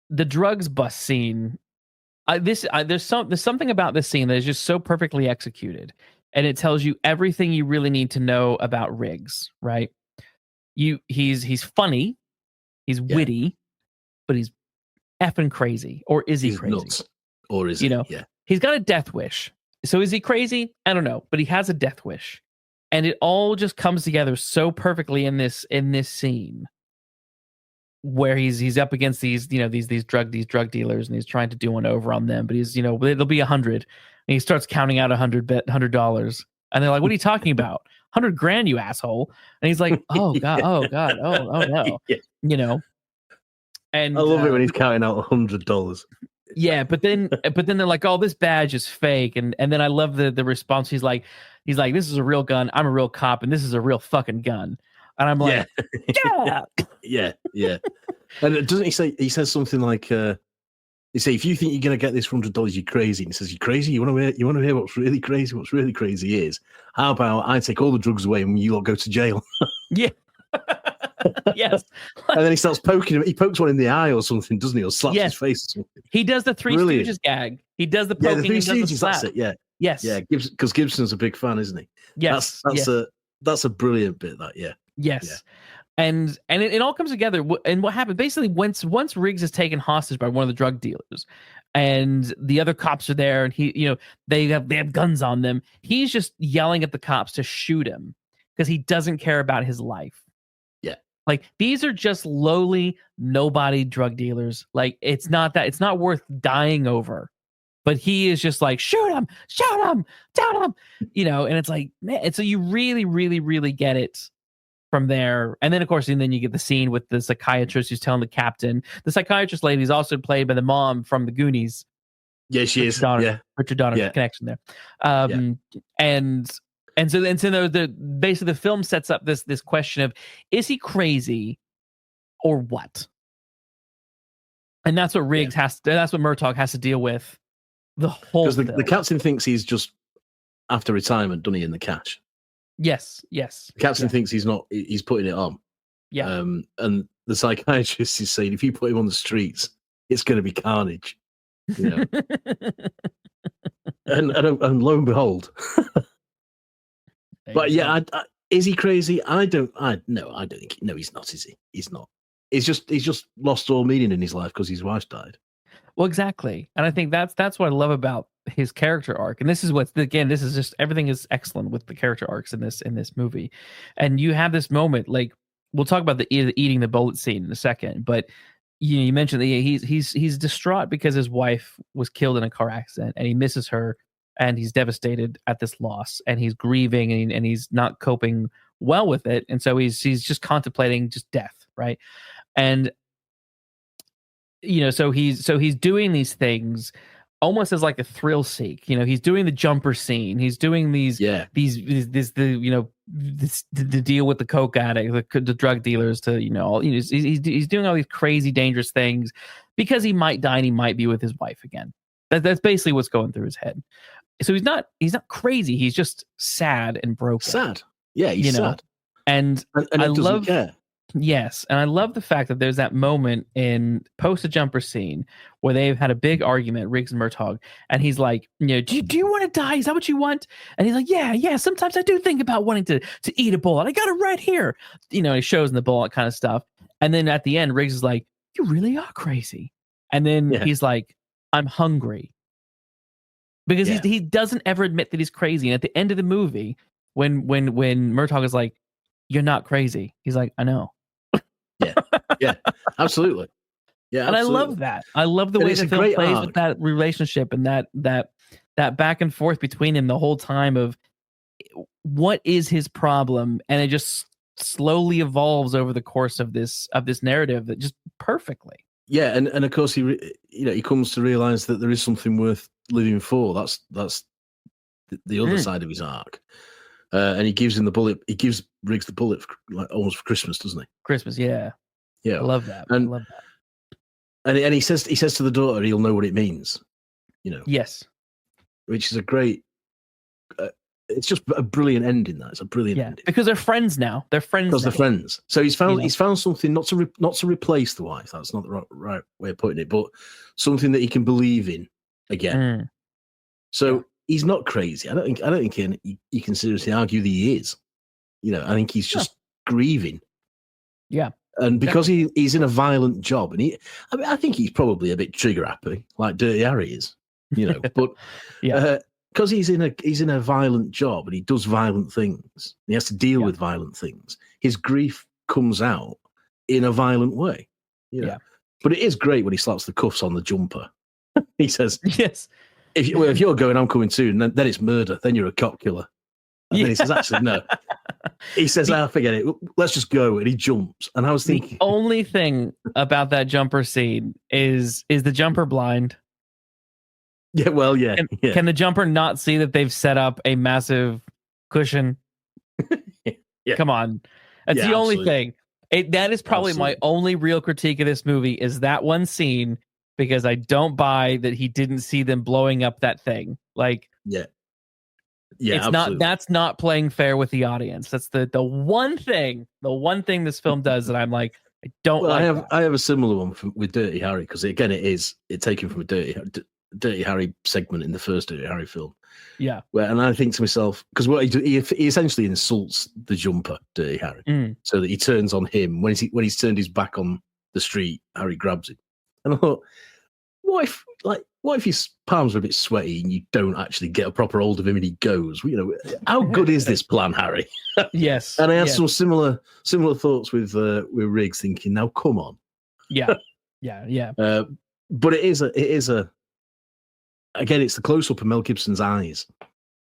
the drugs bust scene. There's something about this scene that is just so perfectly executed, and it tells you everything you really need to know about Riggs. Right? He's funny, he's witty, but he's effing crazy, or is he crazy? Nuts. Or is he? Yeah. He's got a death wish. So is he crazy? I don't know, but he has a death wish, and it all just comes together so perfectly in this scene where he's up against these drug dealers, and he's trying to do one over on them, but he's it'll be 100, and he starts counting out $100, and they're like, "What are you talking about? $100,000, you asshole!" And he's like, "Oh god, oh no," And I love it when he's counting out $100. Yeah, but then they're like, "Oh, this badge is fake," and then I love the response. He's like, "This is a real gun. I'm a real cop, and this is a real fucking gun." And I'm like, yeah. And doesn't he say? He says something like, "He say if you think you're going to get this for $100, you're crazy." And he says, "You crazy? You want to hear what's really crazy? What's really crazy is how about I take all the drugs away and you lot go to jail?" Yeah. Yes. And then he starts poking him. He pokes one in the eye or something, doesn't he? Or slaps his face or something. He does the Three Stooges gag. He does the poking. The Three Stooges. That's it. Yeah. Yes. Yeah. Because Gibson's a big fan, isn't he? Yes. That's a brilliant bit. That. Yeah. Yes. Yeah. And it all comes together. And what happened basically once Riggs is taken hostage by one of the drug dealers, and the other cops are there, and they have guns on them. He's just yelling at the cops to shoot him because he doesn't care about his life. Like, these are just lowly, nobody drug dealers. Like, it's not worth dying over. But he is just like, shoot him, down him, and it's like, man, and so you really, really, really get it from there. And then, of course, you get the scene with the psychiatrist who's telling the captain. The psychiatrist lady is also played by the mom from the Goonies. Yeah, she is. Richard Donnar connection there. And so basically the film sets up this question of, is he crazy or what? And that's what Riggs that's what Murtaugh has to deal with the whole film. Because the captain thinks he's just after retirement, doesn't he, in the cash? Yes. The captain thinks he's not. He's putting it on. Yeah. And the psychiatrist is saying if you put him on the streets, it's going to be carnage. You know. and lo and behold. But yeah, is he crazy? I don't think. No, he's not. Is he? He's not. He's just lost all meaning in his life because his wife died. Well, exactly, and I think that's what I love about his character arc. And this is this is just everything is excellent with the character arcs in this movie. And you have this moment, like we'll talk about the eating the bullet scene in a second, but you mentioned that he's distraught because his wife was killed in a car accident and he misses her and he's devastated at this loss and he's grieving and he's not coping well with it, and so he's just contemplating just death, right? And so he's doing these things almost as like a thrill seek. He's doing the jumper scene. He's doing the deal with the coke addict, the drug dealers he's doing all these crazy dangerous things because he might die and he might be with his wife again. That's basically what's going through his head. So he's not crazy. He's just sad and broken. Sad. Yeah, he's sad. And I love care. Yes, and I love the fact that there's that moment in post a jumper scene where they've had a big argument, Riggs and Murtaugh, and he's like, do you want to die? Is that what you want? And he's like, yeah. Sometimes I do think about wanting to eat a bullet. I got it right here. He shows in the bullet kind of stuff, and then at the end, Riggs is like, you really are crazy, and then he's like, I'm hungry, because he doesn't ever admit that he's crazy. And at the end of the movie, when Murtaugh is like, you're not crazy, he's like, I know. Yeah, absolutely. Yeah, and absolutely. I love that. I love the way the film plays with that relationship and that back and forth between him the whole time of what is his problem, and it just slowly evolves over the course of this narrative that just perfectly. Yeah, and of course he comes to realize that there is something worth living for. That's the other side of his arc. And he gives him the bullet. He gives Riggs the bullet almost for Christmas, doesn't he? Christmas, yeah. I love that. And, I love that. And he says to the daughter, he'll know what it means. Yes. Which is a great. It's just a brilliant ending. It's a brilliant ending because they're friends now. They're friends because they're friends. So he's found something not to replace the wife. That's not the right way of putting it, but something that he can believe in again. So. He's not crazy. I don't think you can seriously argue that he is. I think he's just grieving. Yeah. And because he's in a violent job, and I think he's probably a bit trigger happy, like Dirty Harry is. But because he's in a violent job and he does violent things, he has to deal with violent things. His grief comes out in a violent way. But it is great when he slaps the cuffs on the jumper. He says, "Yes." If you're going, I'm coming too, and then it's murder. Then you're a cop killer. And then he says, actually, no. He says, forget it. Let's just go. And he jumps. And I was thinking, the only thing about that jumper scene is the jumper blind? Yeah, well, yeah. Can the jumper not see that they've set up a massive cushion? Come on. That's the only thing. That is probably my only real critique of this movie is that one scene. Because I don't buy that he didn't see them blowing up that thing. It's absolutely. That's not playing fair with the audience. That's the one thing this film does that I'm like, I don't like. I have a similar one with Dirty Harry, because again, it's taken from a Dirty Harry segment in the first Dirty Harry film. Yeah. And I think to myself, because what he essentially insults the jumper, Dirty Harry, so that he turns on him. When he's turned his back on the street, Harry grabs him. And I thought, what if his palms are a bit sweaty and you don't actually get a proper hold of him and he goes? How good is this plan, Harry? Yes. And I had some similar thoughts with Riggs, thinking, now come on. Yeah. But it is a again, it's the close up of Mel Gibson's eyes.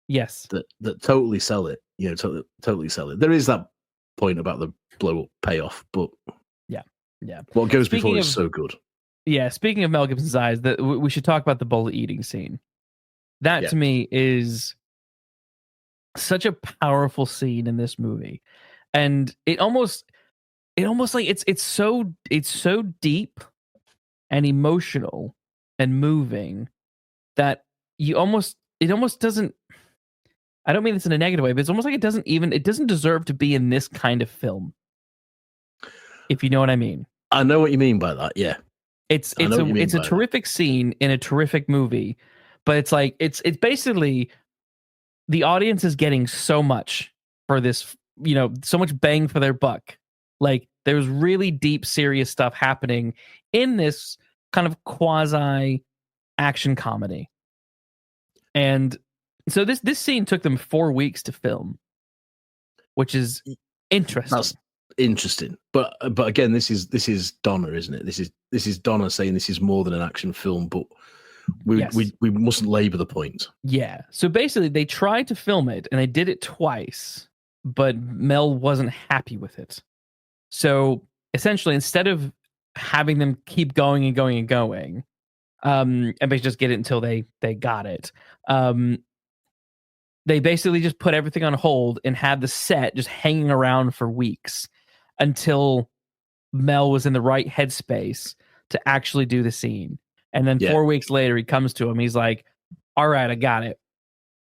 Yes. That totally sell it. Totally sell it. There is that point about the blow up payoff, but yeah. What goes before is so good. Yeah, speaking of Mel Gibson's eyes, we should talk about the bullet eating scene. That to me is such a powerful scene in this movie, and it almost like it's so deep and emotional and moving that it almost doesn't. I don't mean this in a negative way, but it's almost like it doesn't deserve to be in this kind of film. If you know what I mean. I know what you mean by that. Yeah. It's a terrific scene in a terrific movie, but it's like it's basically the audience is getting so much for this, so much bang for their buck. Like there's really deep, serious stuff happening in this kind of quasi action comedy. And so this scene took them 4 weeks to film, which is interesting. That's interesting, but again, this is Donnar, isn't it? This is Donnar saying this is more than an action film, but we mustn't labor the point. Yeah. So basically, they tried to film it, and they did it twice, but Mel wasn't happy with it. So essentially, instead of having them keep going and going and going, and basically just get it until they got it, they basically just put everything on hold and had the set just hanging around for weeks until Mel was in the right headspace to actually do the scene. And then 4 weeks later, he comes to him. He's like, "All right, I got it.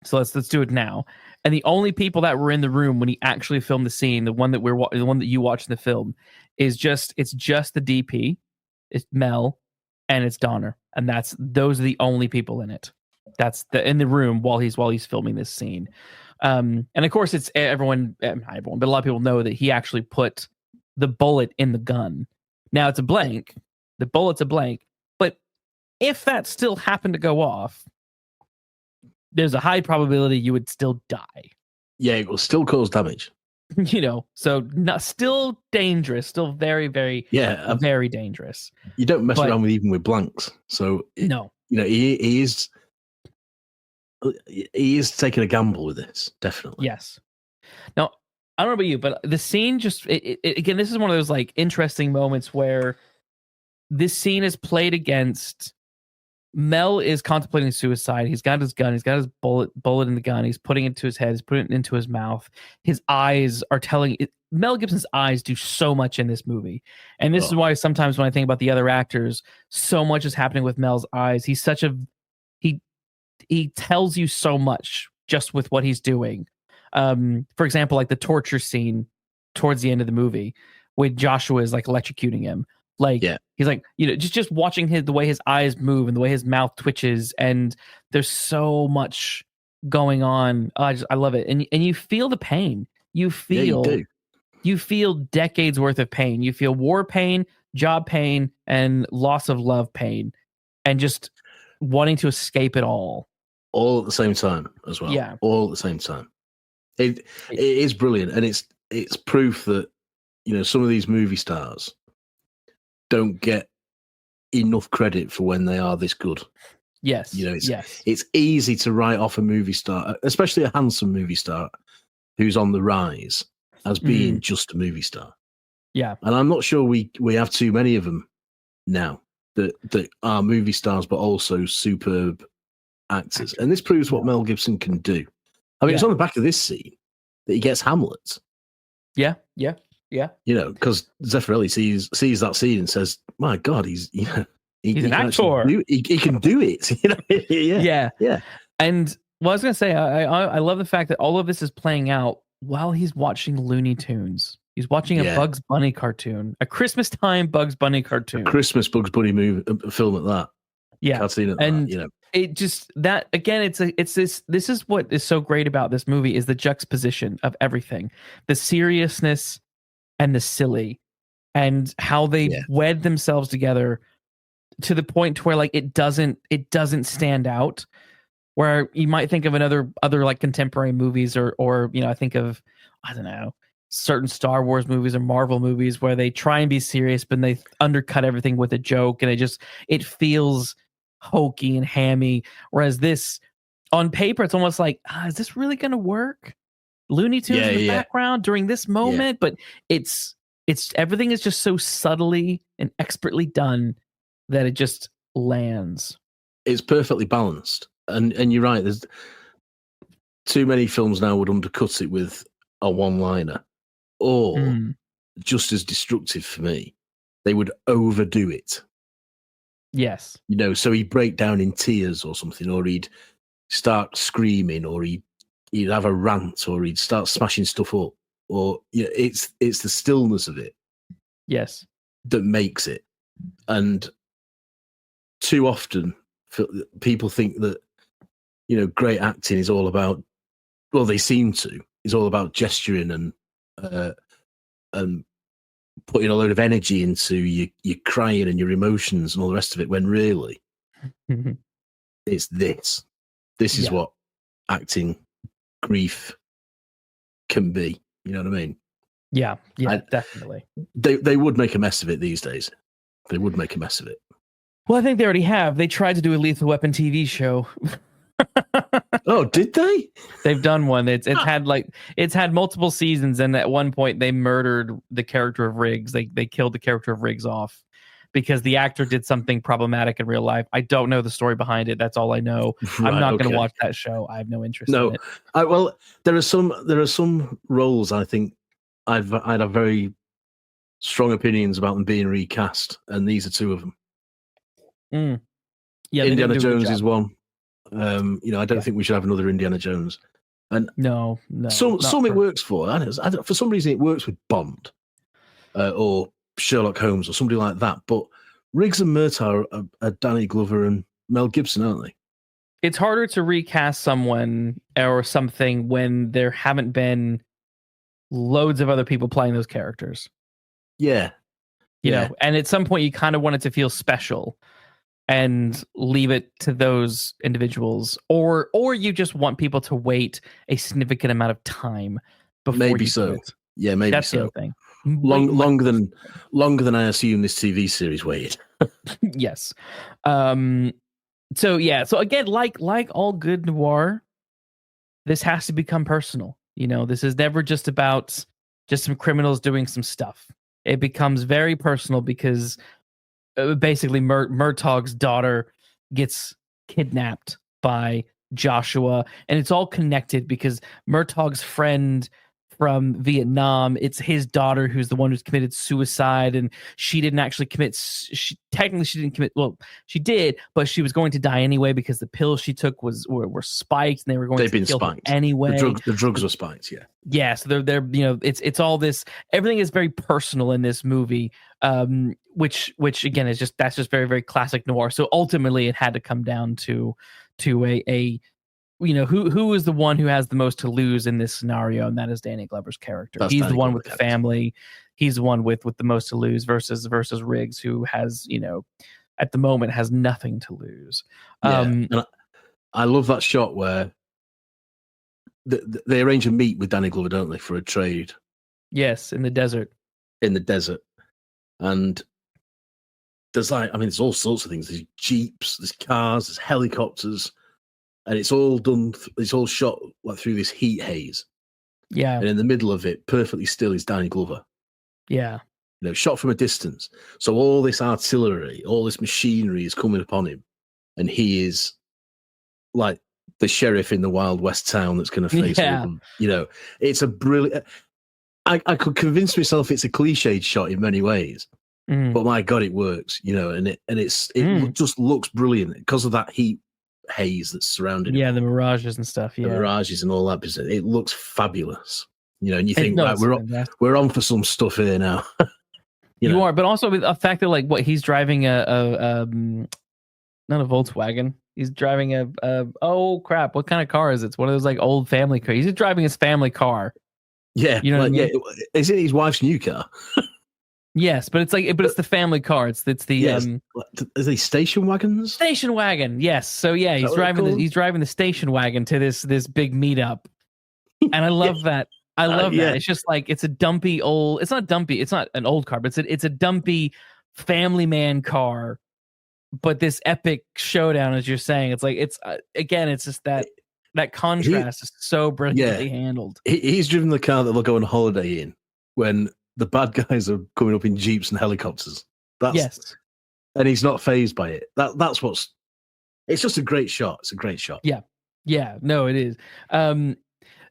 So let's do it now." And the only people that were in the room when he actually filmed the scene, the one that you watch in the film, it's just the DP, it's Mel, and it's Donnar, and those are the only people in it. That's in the room while he's filming this scene. And of course, it's not everyone, but a lot of people know that he actually put the bullet in the gun. Now it's a blank. The bullet's a blank. But if that still happened to go off, there's a high probability you would still die. Yeah, it will still cause damage. So still dangerous, still very, very, very dangerous. You don't mess around with blanks. So no, he is taking a gamble with this, definitely. Yes. Now, I don't know about you, but the scene just again, this is one of those like interesting moments where this scene is played against. Mel is contemplating suicide. He's got his gun. He's got his bullet in the gun. He's putting it to his head. He's putting it into his mouth. His eyes are telling it. Mel Gibson's eyes do so much in this movie. And this is why sometimes when I think about the other actors, so much is happening with Mel's eyes. He's such a, he tells you so much just with what he's doing. For example, like the torture scene towards the end of the movie with Joshua is like electrocuting him. Like, he's like, just watching the way his eyes move and the way his mouth twitches, and there's so much going on. I love it. And you feel the pain. You feel decades worth of pain. You feel war pain, job pain, and loss of love pain, and just wanting to escape it all at the same time as well. Yeah, all at the same time. It is brilliant, and it's proof that some of these movie stars don't get enough credit for when they are this good. Yes. It's easy to write off a movie star, especially a handsome movie star who's on the rise, as being just a movie star. Yeah. And I'm not sure we have too many of them now that are movie stars, but also superb actors. And this proves what Mel Gibson can do. I mean, it's on the back of this scene that he gets Hamlet. Yeah. Because Zeffirelli sees that scene and says, "My God, he's an actor. He can do it." Yeah. And I was gonna say, I love the fact that all of this is playing out while he's watching Looney Tunes. He's watching a Bugs Bunny cartoon, a Christmas time Bugs Bunny cartoon, a Christmas Bugs Bunny movie film at that. Yeah, cartoon at that. It just that again. It's this. This is what is so great about this movie is the juxtaposition of everything, the seriousness and the silly, and how they wed themselves together to the point to where like it doesn't stand out. Where you might think of other like contemporary movies or I think of, I don't know, certain Star Wars movies or Marvel movies where they try and be serious but they undercut everything with a joke, and it feels hokey and hammy. Whereas this, on paper, it's almost like, is this really going to work? Looney Tunes in the background during this moment, but it's everything is just so subtly and expertly done that it just lands. It's perfectly balanced, and you're right. There's too many films now would undercut it with a one-liner, or just as destructive for me, they would overdo it. Yes, so he'd break down in tears or something, or he'd start screaming, or he'd he'd have a rant, or he'd start smashing stuff up, or it's the stillness of it, yes, that makes it. And too often, people think that great acting is all about. Well, they seem to. It's all about gesturing and putting a load of energy into your crying and your emotions and all the rest of it. When really, it's this. This is what acting grief can be. You know what I mean? Yeah, definitely. They would make a mess of it these days. They would make a mess of it. Well, I think they already have. They tried to do a Lethal Weapon TV show. Oh, did they? They've done one. It's had multiple seasons, and at one point they murdered the character of Riggs. They killed the character of Riggs off because the actor did something problematic in real life. I don't know the story behind it. That's all I know. Right, I'm not going to watch that show. I have no interest in it. Well, there are some roles I think I'd have very strong opinions about them being recast, and these are two of them. Yeah, Indiana Jones is one. I don't think we should have another Indiana Jones. And no. Some it works for. For some reason, it works with Bond or Sherlock Holmes or somebody like that. But Riggs and Murtaugh are Danny Glover and Mel Gibson, aren't they? It's harder to recast someone or something when there haven't been loads of other people playing those characters. Yeah. You know, and at some point you kind of want it to feel special and leave it to those individuals, or you just want people to wait a significant amount of time before maybe you so. do it. Yeah, maybe that's so. The other thing. Longer than I assume this TV series waited. Yes. So again, like all good noir, this has to become personal. This is never just about just some criminals doing some stuff. It becomes very personal because basically Murtaugh's daughter gets kidnapped by Joshua, and it's all connected because Murtaugh's friend from Vietnam, it's his daughter who's the one who's committed suicide, and she didn't actually commit. She didn't commit. Well, she did, but she was going to die anyway because the pills she took were spiked, and they were going to kill her anyway. The drugs were spiked. Yeah. Yeah. So they're it's all this. Everything is very personal in this movie, which again is that's just very, very classic noir. So ultimately, it had to come down to a who is the one who has the most to lose in this scenario, and that is Danny Glover's character. He's the one with the family. He's the one with the most to lose versus Riggs, who has at the moment has nothing to lose. And I love that shot where they arrange a meet with Danny Glover, don't they, for a trade? Yes, in the desert. And there's there's all sorts of things. There's jeeps, there's cars, there's helicopters. And it's all done. It's all shot through this heat haze. Yeah. And in the middle of it, perfectly still, is Danny Glover. Yeah. Shot from a distance. So all this artillery, all this machinery is coming upon him, and he is like the sheriff in the Wild West town that's going to face all of them. It's a brilliant. I could convince myself it's a cliched shot in many ways, but my God, it works. And it just looks brilliant because of that heat haze that's surrounding him. The mirages and stuff. The mirages and all that. It looks fabulous. And you think, right, we're on for some stuff here now. you are, but also with the fact that he's driving a not a Volkswagen. He's driving a oh crap, what kind of car is it? It's one of those old family cars. He's driving his family car. Yeah, what I mean? Is it his wife's new car? Yes, but it's the family car. It's the Are they station wagons? Station wagon, yes. So he's driving the station wagon to this big meetup, and I love that. I love that. It's just it's a dumpy old. It's not dumpy. It's not an old car, but it's a dumpy family man car. But this epic showdown, as you're saying, it's just that contrast is so brilliantly handled. He's driven the car that they'll go on holiday in when the bad guys are coming up in jeeps and helicopters. And he's not fazed by it. That's what's. It's just a great shot. It's a great shot. Yeah. No, it is.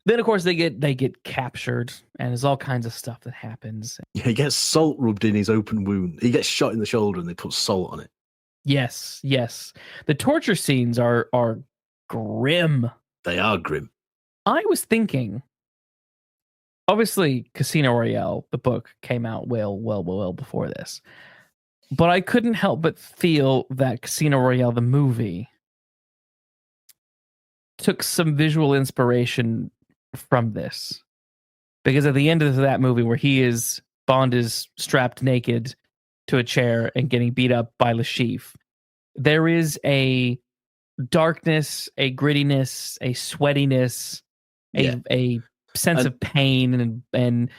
Then of course they get captured, and there's all kinds of stuff that happens. Yeah, he gets salt rubbed in his open wound. He gets shot in the shoulder, and they put salt on it. Yes. The torture scenes are grim. They are grim. I was thinking, obviously, Casino Royale, the book, came out well before this. But I couldn't help but feel that Casino Royale, the movie, took some visual inspiration from this. Because at the end of that movie, where Bond is strapped naked to a chair and getting beat up by Lashif, there is a darkness, a grittiness, a sweatiness, a sense of pain and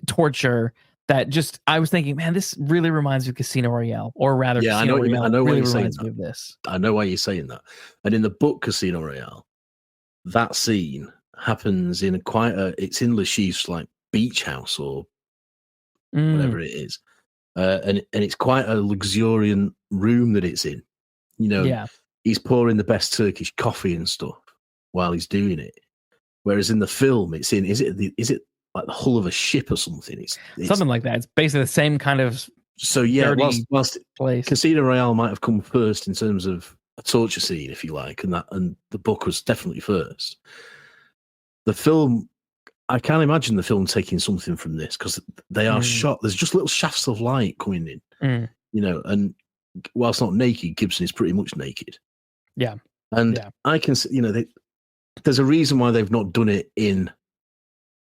torture that just, I was thinking, man, this really reminds me of Casino Royale, or rather, yeah, Casino Royale I know really why you're reminds saying me of this. I know why you're saying that. And in the book Casino Royale, that scene happens in it's in Lashif's like beach house or whatever it is, and it's quite a luxuriant room that it's in. You know, he's pouring the best Turkish coffee and stuff while he's doing it. Whereas in the film, it's in is it like the hull of a ship or something? It's something like that. It's basically the same kind of whilst place. Casino Royale might have come first in terms of a torture scene, if you like, and the book was definitely first. The film, I can't imagine the film taking something from this, because they are shot. There's just little shafts of light coming in, you know. And whilst not naked, Gibson is pretty much naked. Yeah, and I can, you know, there's a reason why they've not done it in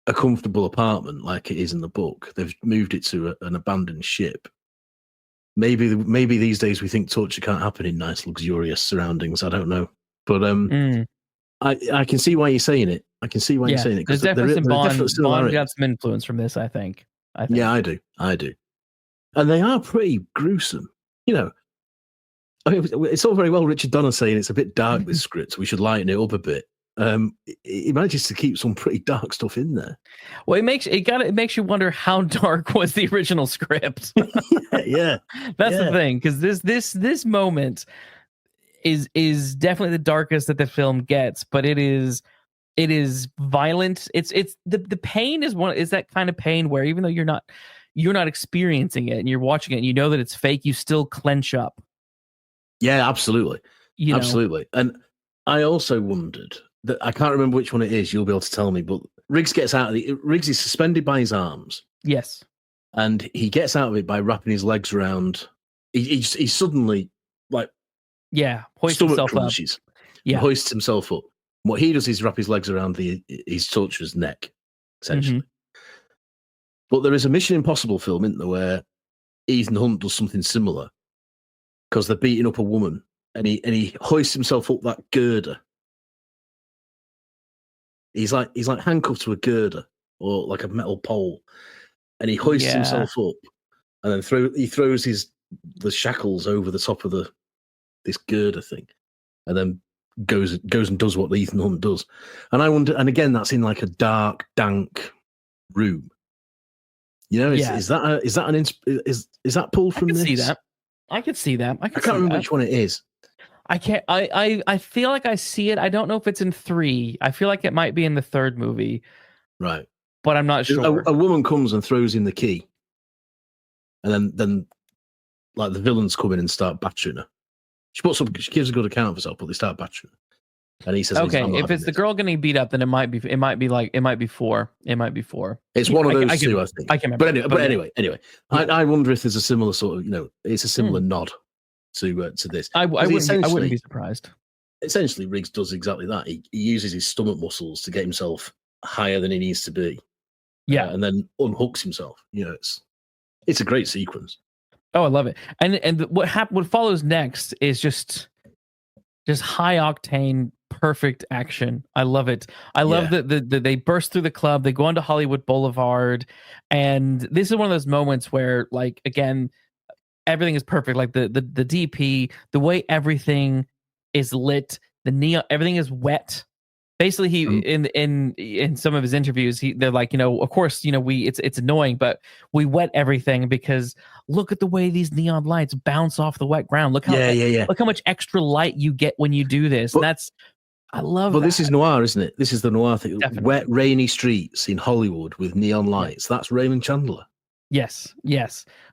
a comfortable apartment like it is in the book. They've moved it to an abandoned ship. Maybe these days we think torture can't happen in nice, luxurious surroundings. I don't know, but I can see why you're saying it. I can see why you're saying it, because Bond got some influence from this. I think. Yeah, I do, and they are pretty gruesome. You know, I mean, it's all very well Ricard Donnar saying it's a bit dark, this script, we should lighten it up a bit. He manages to keep some pretty dark stuff in there. Well, it makes you wonder how dark was the original script. yeah, that's the thing, because this moment is definitely the darkest that the film gets, but it is violent. It's the pain is that kind of pain where even though you're not experiencing it and you're watching it and you know that it's fake, you still clench up. Yeah, absolutely. Absolutely. And I also wondered that, I can't remember which one it is, you'll be able to tell me, but Riggs gets out of Riggs is suspended by his arms. Yes. And he gets out of it by wrapping his legs around. He suddenly, like, hoists himself crunches, up. Yeah. Hoists himself up. What he does is wrap his legs around his torturer's neck, essentially. But there is a Mission Impossible film, isn't there, where Ethan Hunt does something similar, because they're beating up a woman, and he hoists himself up that girder. He's like handcuffed to a girder or like a metal pole, and he hoists himself up, and then he throws the shackles over the top of this girder thing, and then goes and does what Ethan Hunt does. And I wonder, and again, that's in like a dark, dank room. You know, is that pulled from this? I could see that. I can't remember which one it is. I can't. I feel like I see it. I don't know if it's in 3. I feel like it might be in the 3rd movie. Right. But I'm not sure. A woman comes and throws in the key, and then like the villains come in and start battering her. She gives a good account of herself, but they start battering her. And he says, "Okay, if it's the girl getting beat up, then it might be 4. It might be 4. It's one of those two, I think. I can't remember. But anyway, I wonder if there's a similar sort of, you know, it's a similar nod to this. I wouldn't be surprised. Essentially, Riggs does exactly that. He uses his stomach muscles to get himself higher than he needs to be. Yeah, and then unhooks himself. You know, it's a great sequence. Oh, I love it. And what follows next is just high octane, perfect action. I love it. I love that they burst through the club. They go onto Hollywood Boulevard, and this is one of those moments where, like, again, everything is perfect. Like the DP, the way everything is lit, the neon, everything is wet. Basically, he in some of his interviews, they're like, you know, of course, you know, it's annoying, but we wet everything because look at the way these neon lights bounce off the wet ground. Look how look how much extra light you get when you do this. And I love. But this is noir, isn't it? This is the noir thing. Definitely. Wet, rainy streets in Hollywood with neon lights. That's Raymond Chandler. Yes.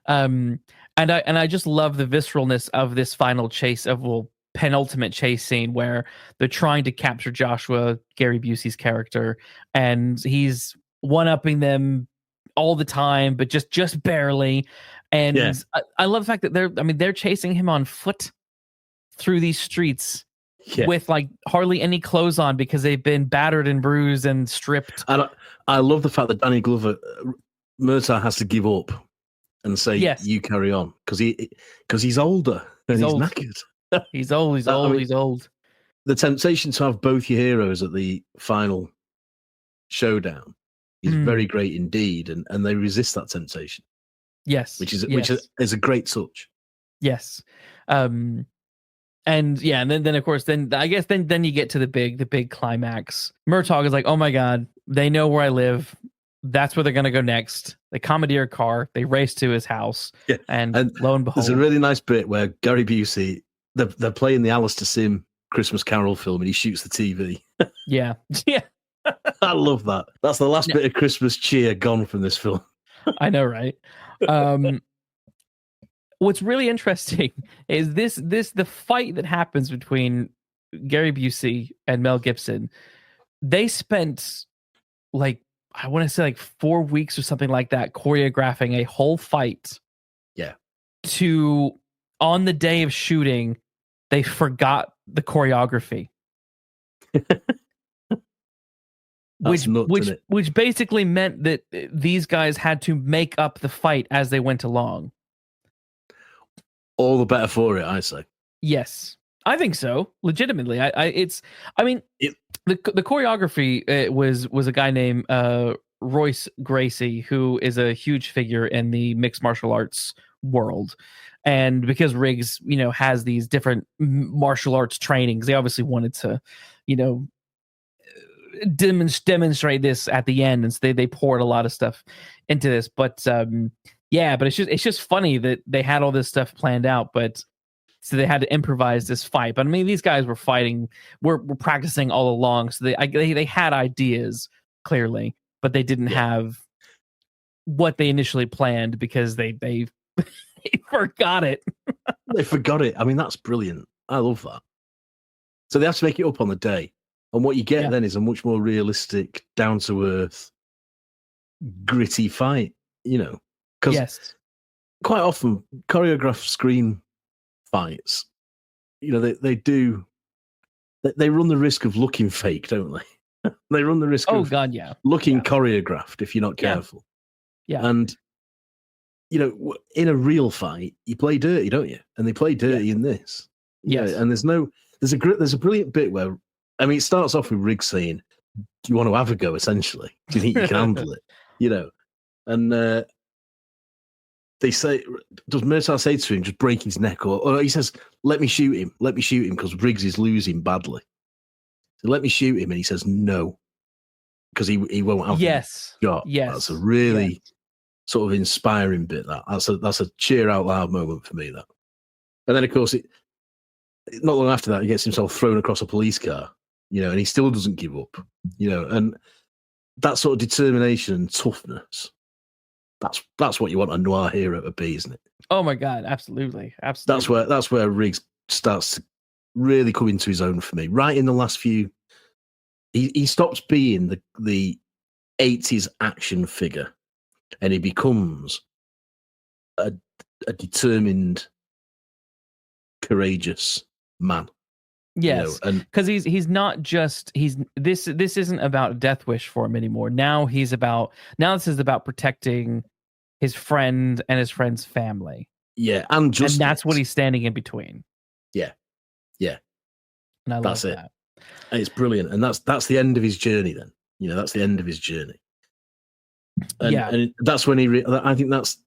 And I just love the visceralness of this final chase of, well, penultimate chase scene where they're trying to capture Joshua, Gary Busey's character, and he's one-upping them all the time, but just barely. And I love the fact that they're chasing him on foot through these streets with like hardly any clothes on because they've been battered and bruised and stripped. And I love the fact that Danny Glover, Murtaugh has to give up and say, "You carry on," because he's older and he's knackered. He's old. He's old. The temptation to have both your heroes at the final showdown is very great indeed, and they resist that temptation. Yes, which is a great touch. Yes, and then of course I guess then you get to the big climax. Murtaugh is like, oh my god, they know where I live. That's where they're gonna go next. They commandeer a car. They race to his house, and lo and behold, there's a really nice bit where Gary Busey they're playing the Alistair Sim Christmas Carol film, and he shoots the TV. Yeah. I love that. That's the last bit of Christmas cheer gone from this film. I know, right? What's really interesting is the fight that happens between Gary Busey and Mel Gibson. They spent like, I want to say like 4 weeks or something like that choreographing a whole fight. Yeah. To on the day of shooting, they forgot the choreography. Which basically meant that these guys had to make up the fight as they went along. All the better for it, I say. Yes, I think so. Legitimately, the choreography was a guy named Royce Gracie, who is a huge figure in the mixed martial arts world. And because Riggs, has these different martial arts trainings, they obviously wanted to, demonstrate this at the end, and so they poured a lot of stuff into this. But but it's just funny that they had all this stuff planned out, but so they had to improvise this fight. But I mean, these guys were fighting, were practicing all along, so they had ideas clearly, but they didn't have what they initially planned because they forgot it. They forgot it. I mean, that's brilliant. I love that. So they have to make it up on the day. And what you get then is a much more realistic, down-to-earth, gritty fight, Because quite often, choreographed screen fights, they run the risk of looking fake, don't they? They run the risk of looking choreographed if you're not careful. Yeah. And, in a real fight, you play dirty, don't you? And they play dirty in this. Yes. And there's a brilliant bit where, I mean, it starts off with Riggs saying, "Do you want to have a go?" Essentially, do you think you can handle it? And they say, does Murtaugh say to him, "Just break his neck," or he says, "Let me shoot him," because Riggs is losing badly. So let me shoot him, and he says no, because he won't have him shot. Yes, that's a really sort of inspiring bit. That's a cheer out loud moment for me. That, and then of course not long after that, he gets himself thrown across a police car. And he still doesn't give up, and that sort of determination and toughness, that's what you want a noir hero to be, isn't it? Oh my God, absolutely. That's where Riggs starts to really come into his own for me. Right in the last few, he stops being the 80s action figure, and he becomes a determined, courageous man. Yes, because he's not just this isn't about Death Wish for him anymore. Now this is about protecting his friend and his friend's family. Yeah, and that's what he's standing in between. Yeah. And I love that. And it's brilliant, and that's the end of his journey. Then that's the end of his journey. And that's when I think that's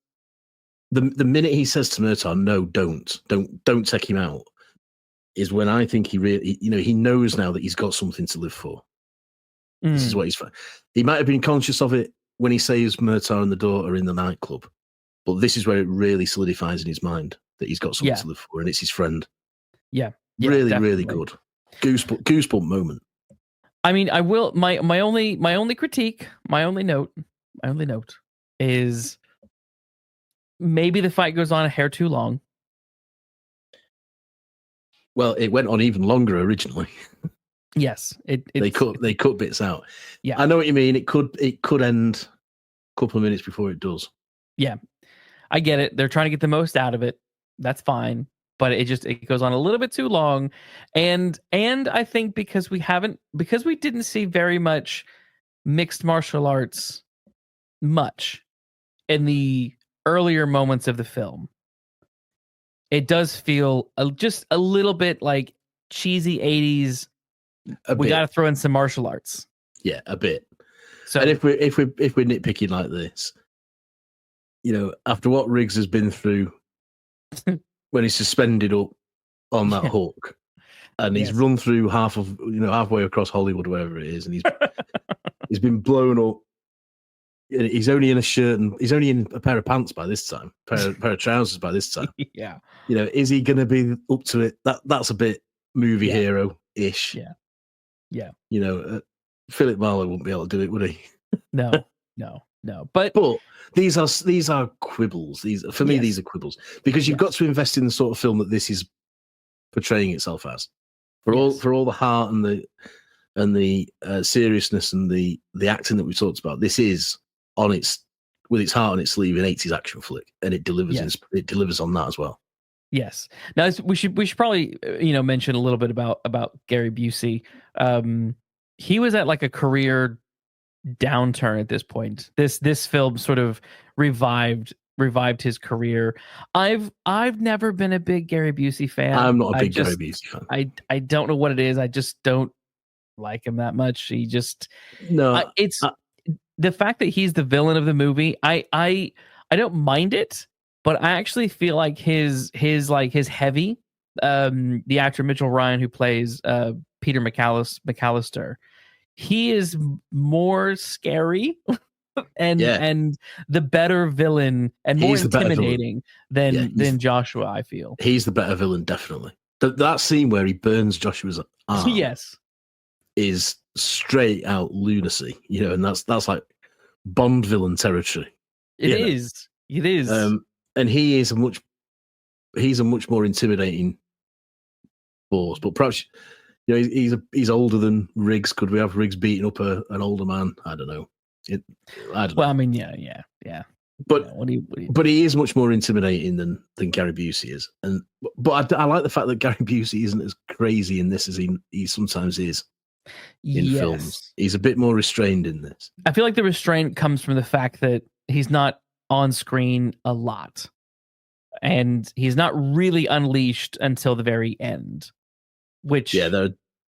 the minute he says to Murtaugh, "No, don't take him out," is when I think he really, he knows now that he's got something to live for. This is what he might have been conscious of it when he saves Murtaugh and the daughter in the nightclub, but this is where it really solidifies in his mind that he's got something to live for, and it's his friend. Yeah, really, definitely. really good. Goosebump moment. I mean, I will. My only critique, my only note is maybe the fight goes on a hair too long. Well, it went on even longer originally. Yes, they cut bits out. Yeah, I know what you mean. It could end a couple of minutes before it does. Yeah, I get it. They're trying to get the most out of it. That's fine, but it goes on a little bit too long, and I think because we didn't see very much mixed martial arts much in the earlier moments of the film, it does feel just a little bit like cheesy 80s. We got to throw in some martial arts. Yeah, a bit. So, and if we're nitpicking like this, after what Riggs has been through when he's suspended up on that hook, and he's run through halfway across Hollywood, wherever it is, and he's been blown up. He's only in a shirt and he's only in a pair of pants by this time, pair of trousers by this time. Yeah. Is he going to be up to it? That's a bit movie hero-ish. Yeah. Yeah. Philip Marlowe wouldn't be able to do it, would he? No. But these are quibbles. These are quibbles because you've got to invest in the sort of film that this is portraying itself as. For all the heart and the seriousness and the acting that we talked about, this is with its heart on its sleeve, an 80s action flick, and it delivers. It delivers on that as well. Yes. Now we should probably mention a little bit about Gary Busey. He was at like a career downturn at this point. This film sort of revived his career. I've never been a big Gary Busey fan. I'm not a big Gary Busey fan. I don't know what it is. I just don't like him that much. He just it's the fact that he's the villain of the movie. I don't mind it, but I actually feel like his heavy, the actor Mitchell Ryan who plays Peter McAllister, he is more scary and the better villain and more intimidating than Joshua. I feel he's the better villain, definitely. That scene where he burns Joshua's arm, is straight out lunacy, and that's like Bond villain territory. It is. And he's a much more intimidating force. But perhaps he's older than Riggs. Could we have Riggs beating up an older man? I don't know. I don't know. Well, I mean, yeah. But but he is much more intimidating than Gary Busey is. But I like the fact that Gary Busey isn't as crazy in this as he sometimes is in films. He's a bit more restrained in this. I feel like the restraint comes from the fact that he's not on screen a lot, and he's not really unleashed until the very end, which there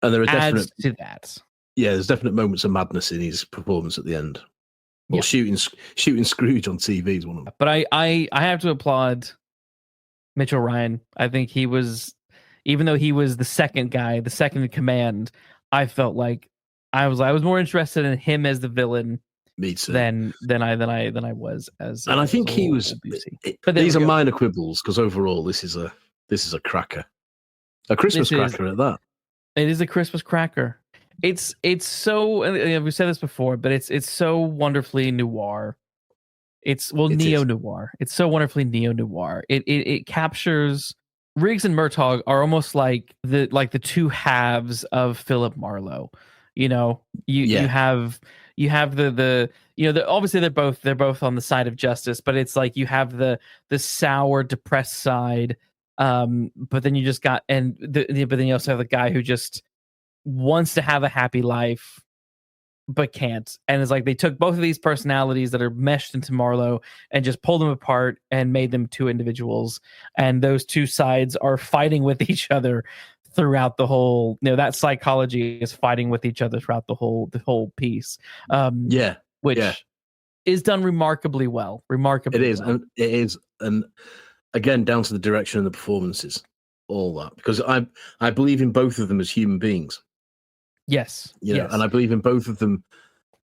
are adds to that. Yeah, there's definite moments of madness in his performance at the end. Well, shooting Scrooge on TV is one of them. But I have to applaud Mitchell Ryan. I think he was, even though he was the second guy, the second in command, I felt like I was more interested in him as the villain. Me too. Than I was as. And I think he was. But these are minor quibbles because overall this is a cracker, a Christmas cracker at that. It is a Christmas cracker. It's so, we've said this before, but it's so wonderfully noir. It's neo-noir. It's so wonderfully neo-noir. It captures Riggs and Murtaugh are almost like the two halves of Philip Marlowe. You have the obviously they're both on the side of justice, but it's like you have the sour, depressed side. But then you just got but then you also have the guy who just wants to have a happy life but can't, and it's like they took both of these personalities that are meshed into Marlowe and just pulled them apart and made them two individuals, and those two sides are fighting with each other throughout the whole. That psychology is fighting with each other throughout the whole piece. Which is done remarkably well. It is, and again, down to the direction and the performances, all that, because I believe in both of them as human beings. Yes. And I believe in both of them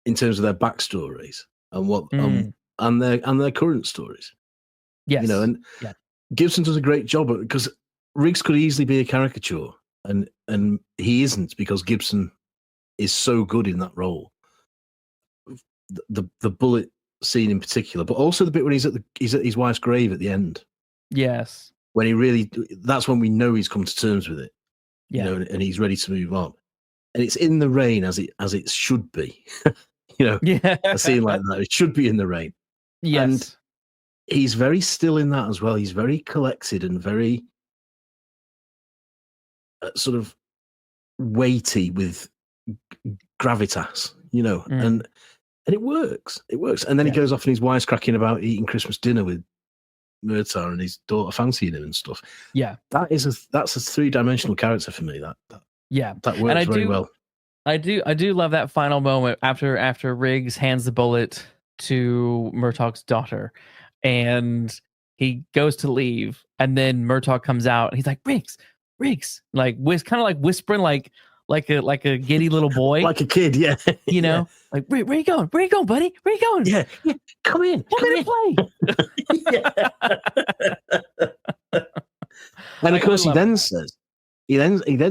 in terms of their backstories and what and their current stories. Yes. And Gibson does a great job because Riggs could easily be a caricature, and he isn't, because Gibson is so good in that role. The bullet scene in particular, but also the bit when he's at his wife's grave at the end. Yes. When that's when we know he's come to terms with it. you know, and he's ready to move on. And it's in the rain as it should be. You know, a scene like that, it should be in the rain. Yes. And he's very still in that as well. He's very collected and very sort of weighty with gravitas, you know, and it works. It works. And then he goes off and he's wisecracking about eating Christmas dinner with Murtaugh and his daughter fancying him and stuff. Yeah. That's a 3-dimensional character for me. That works very well. I do love that final moment after Riggs hands the bullet to Murtaugh's daughter and he goes to leave and then Murtaugh comes out and he's like, Riggs, like kind of like whispering like a giddy little boy. Like a kid, yeah. You know? Like, where you going? Where you going, buddy? Where you going? Yeah. Come in. Play. And of course he then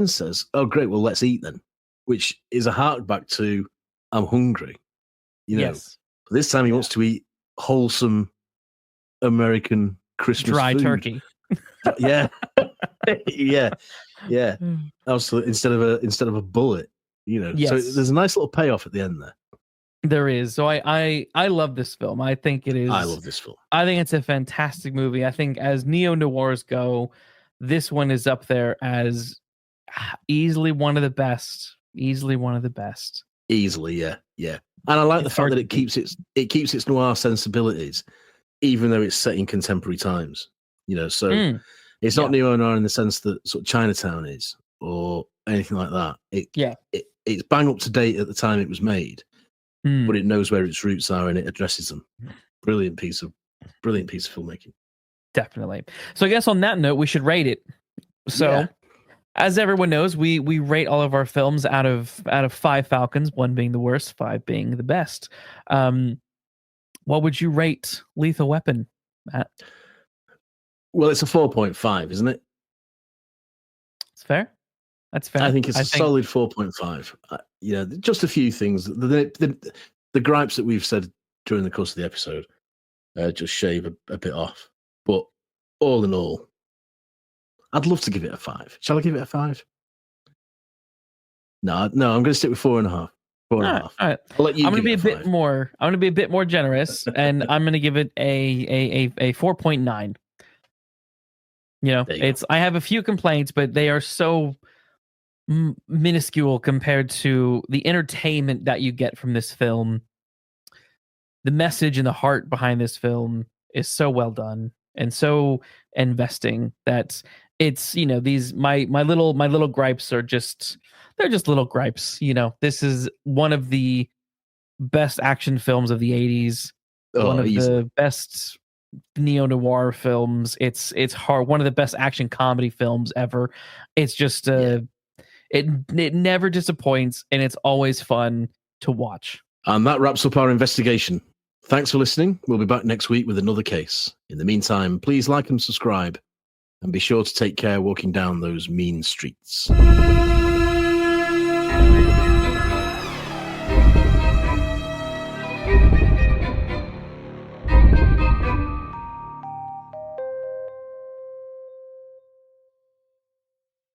says, oh great, well let's eat then. Which is a hark back to I'm hungry. You know. Yes. This time he wants to eat wholesome American Christmas dry food. Turkey. Yeah. Yeah. Absolutely. Instead of a bullet, you know. Yes. So there's a nice little payoff at the end there. There is. So I love this film. I think it is. I love this film. I think it's a fantastic movie. I think as neo-noirs go, this one is up there as easily one of the best. Easily, yeah. And I like the fact that it keeps its noir sensibilities, even though it's set in contemporary times. You know, so it's not neo-noir in the sense that sort of Chinatown is or anything like that. It's bang up to date at the time it was made, but it knows where its roots are and it addresses them. Brilliant piece of filmmaking. Definitely. So I guess on that note, we should rate it. So, as everyone knows, we rate all of our films out of 5 Falcons, 1 being the worst, 5 being the best. What would you rate Lethal Weapon at? Well, it's a 4.5, isn't it? It's fair. That's fair. I think it's a solid 4.5. Just a few things. The gripes that we've said during the course of the episode just shave a bit off. But all in all, I'd love to give it a 5. Shall I give it a 5? No, I'm going to stick with 4.5. 4.5. All right. I'll let you. I'm going to be a bit more. I'm going to be a bit more generous, and I'm going to give it a 4.9. You know, I have a few complaints, but they are so minuscule compared to the entertainment that you get from this film. The message and the heart behind this film is so well done and so investing that it's, you know, these my little gripes are just little gripes. You know, this is one of the best action films of the 80s. One of the best neo-noir films. It's hard. One of the best action comedy films ever. It's just it never disappoints, and it's always fun to watch. And that wraps up our investigation. Thanks for listening. We'll be back next week with another case. In the meantime, please like and subscribe, and be sure to take care walking down those mean streets.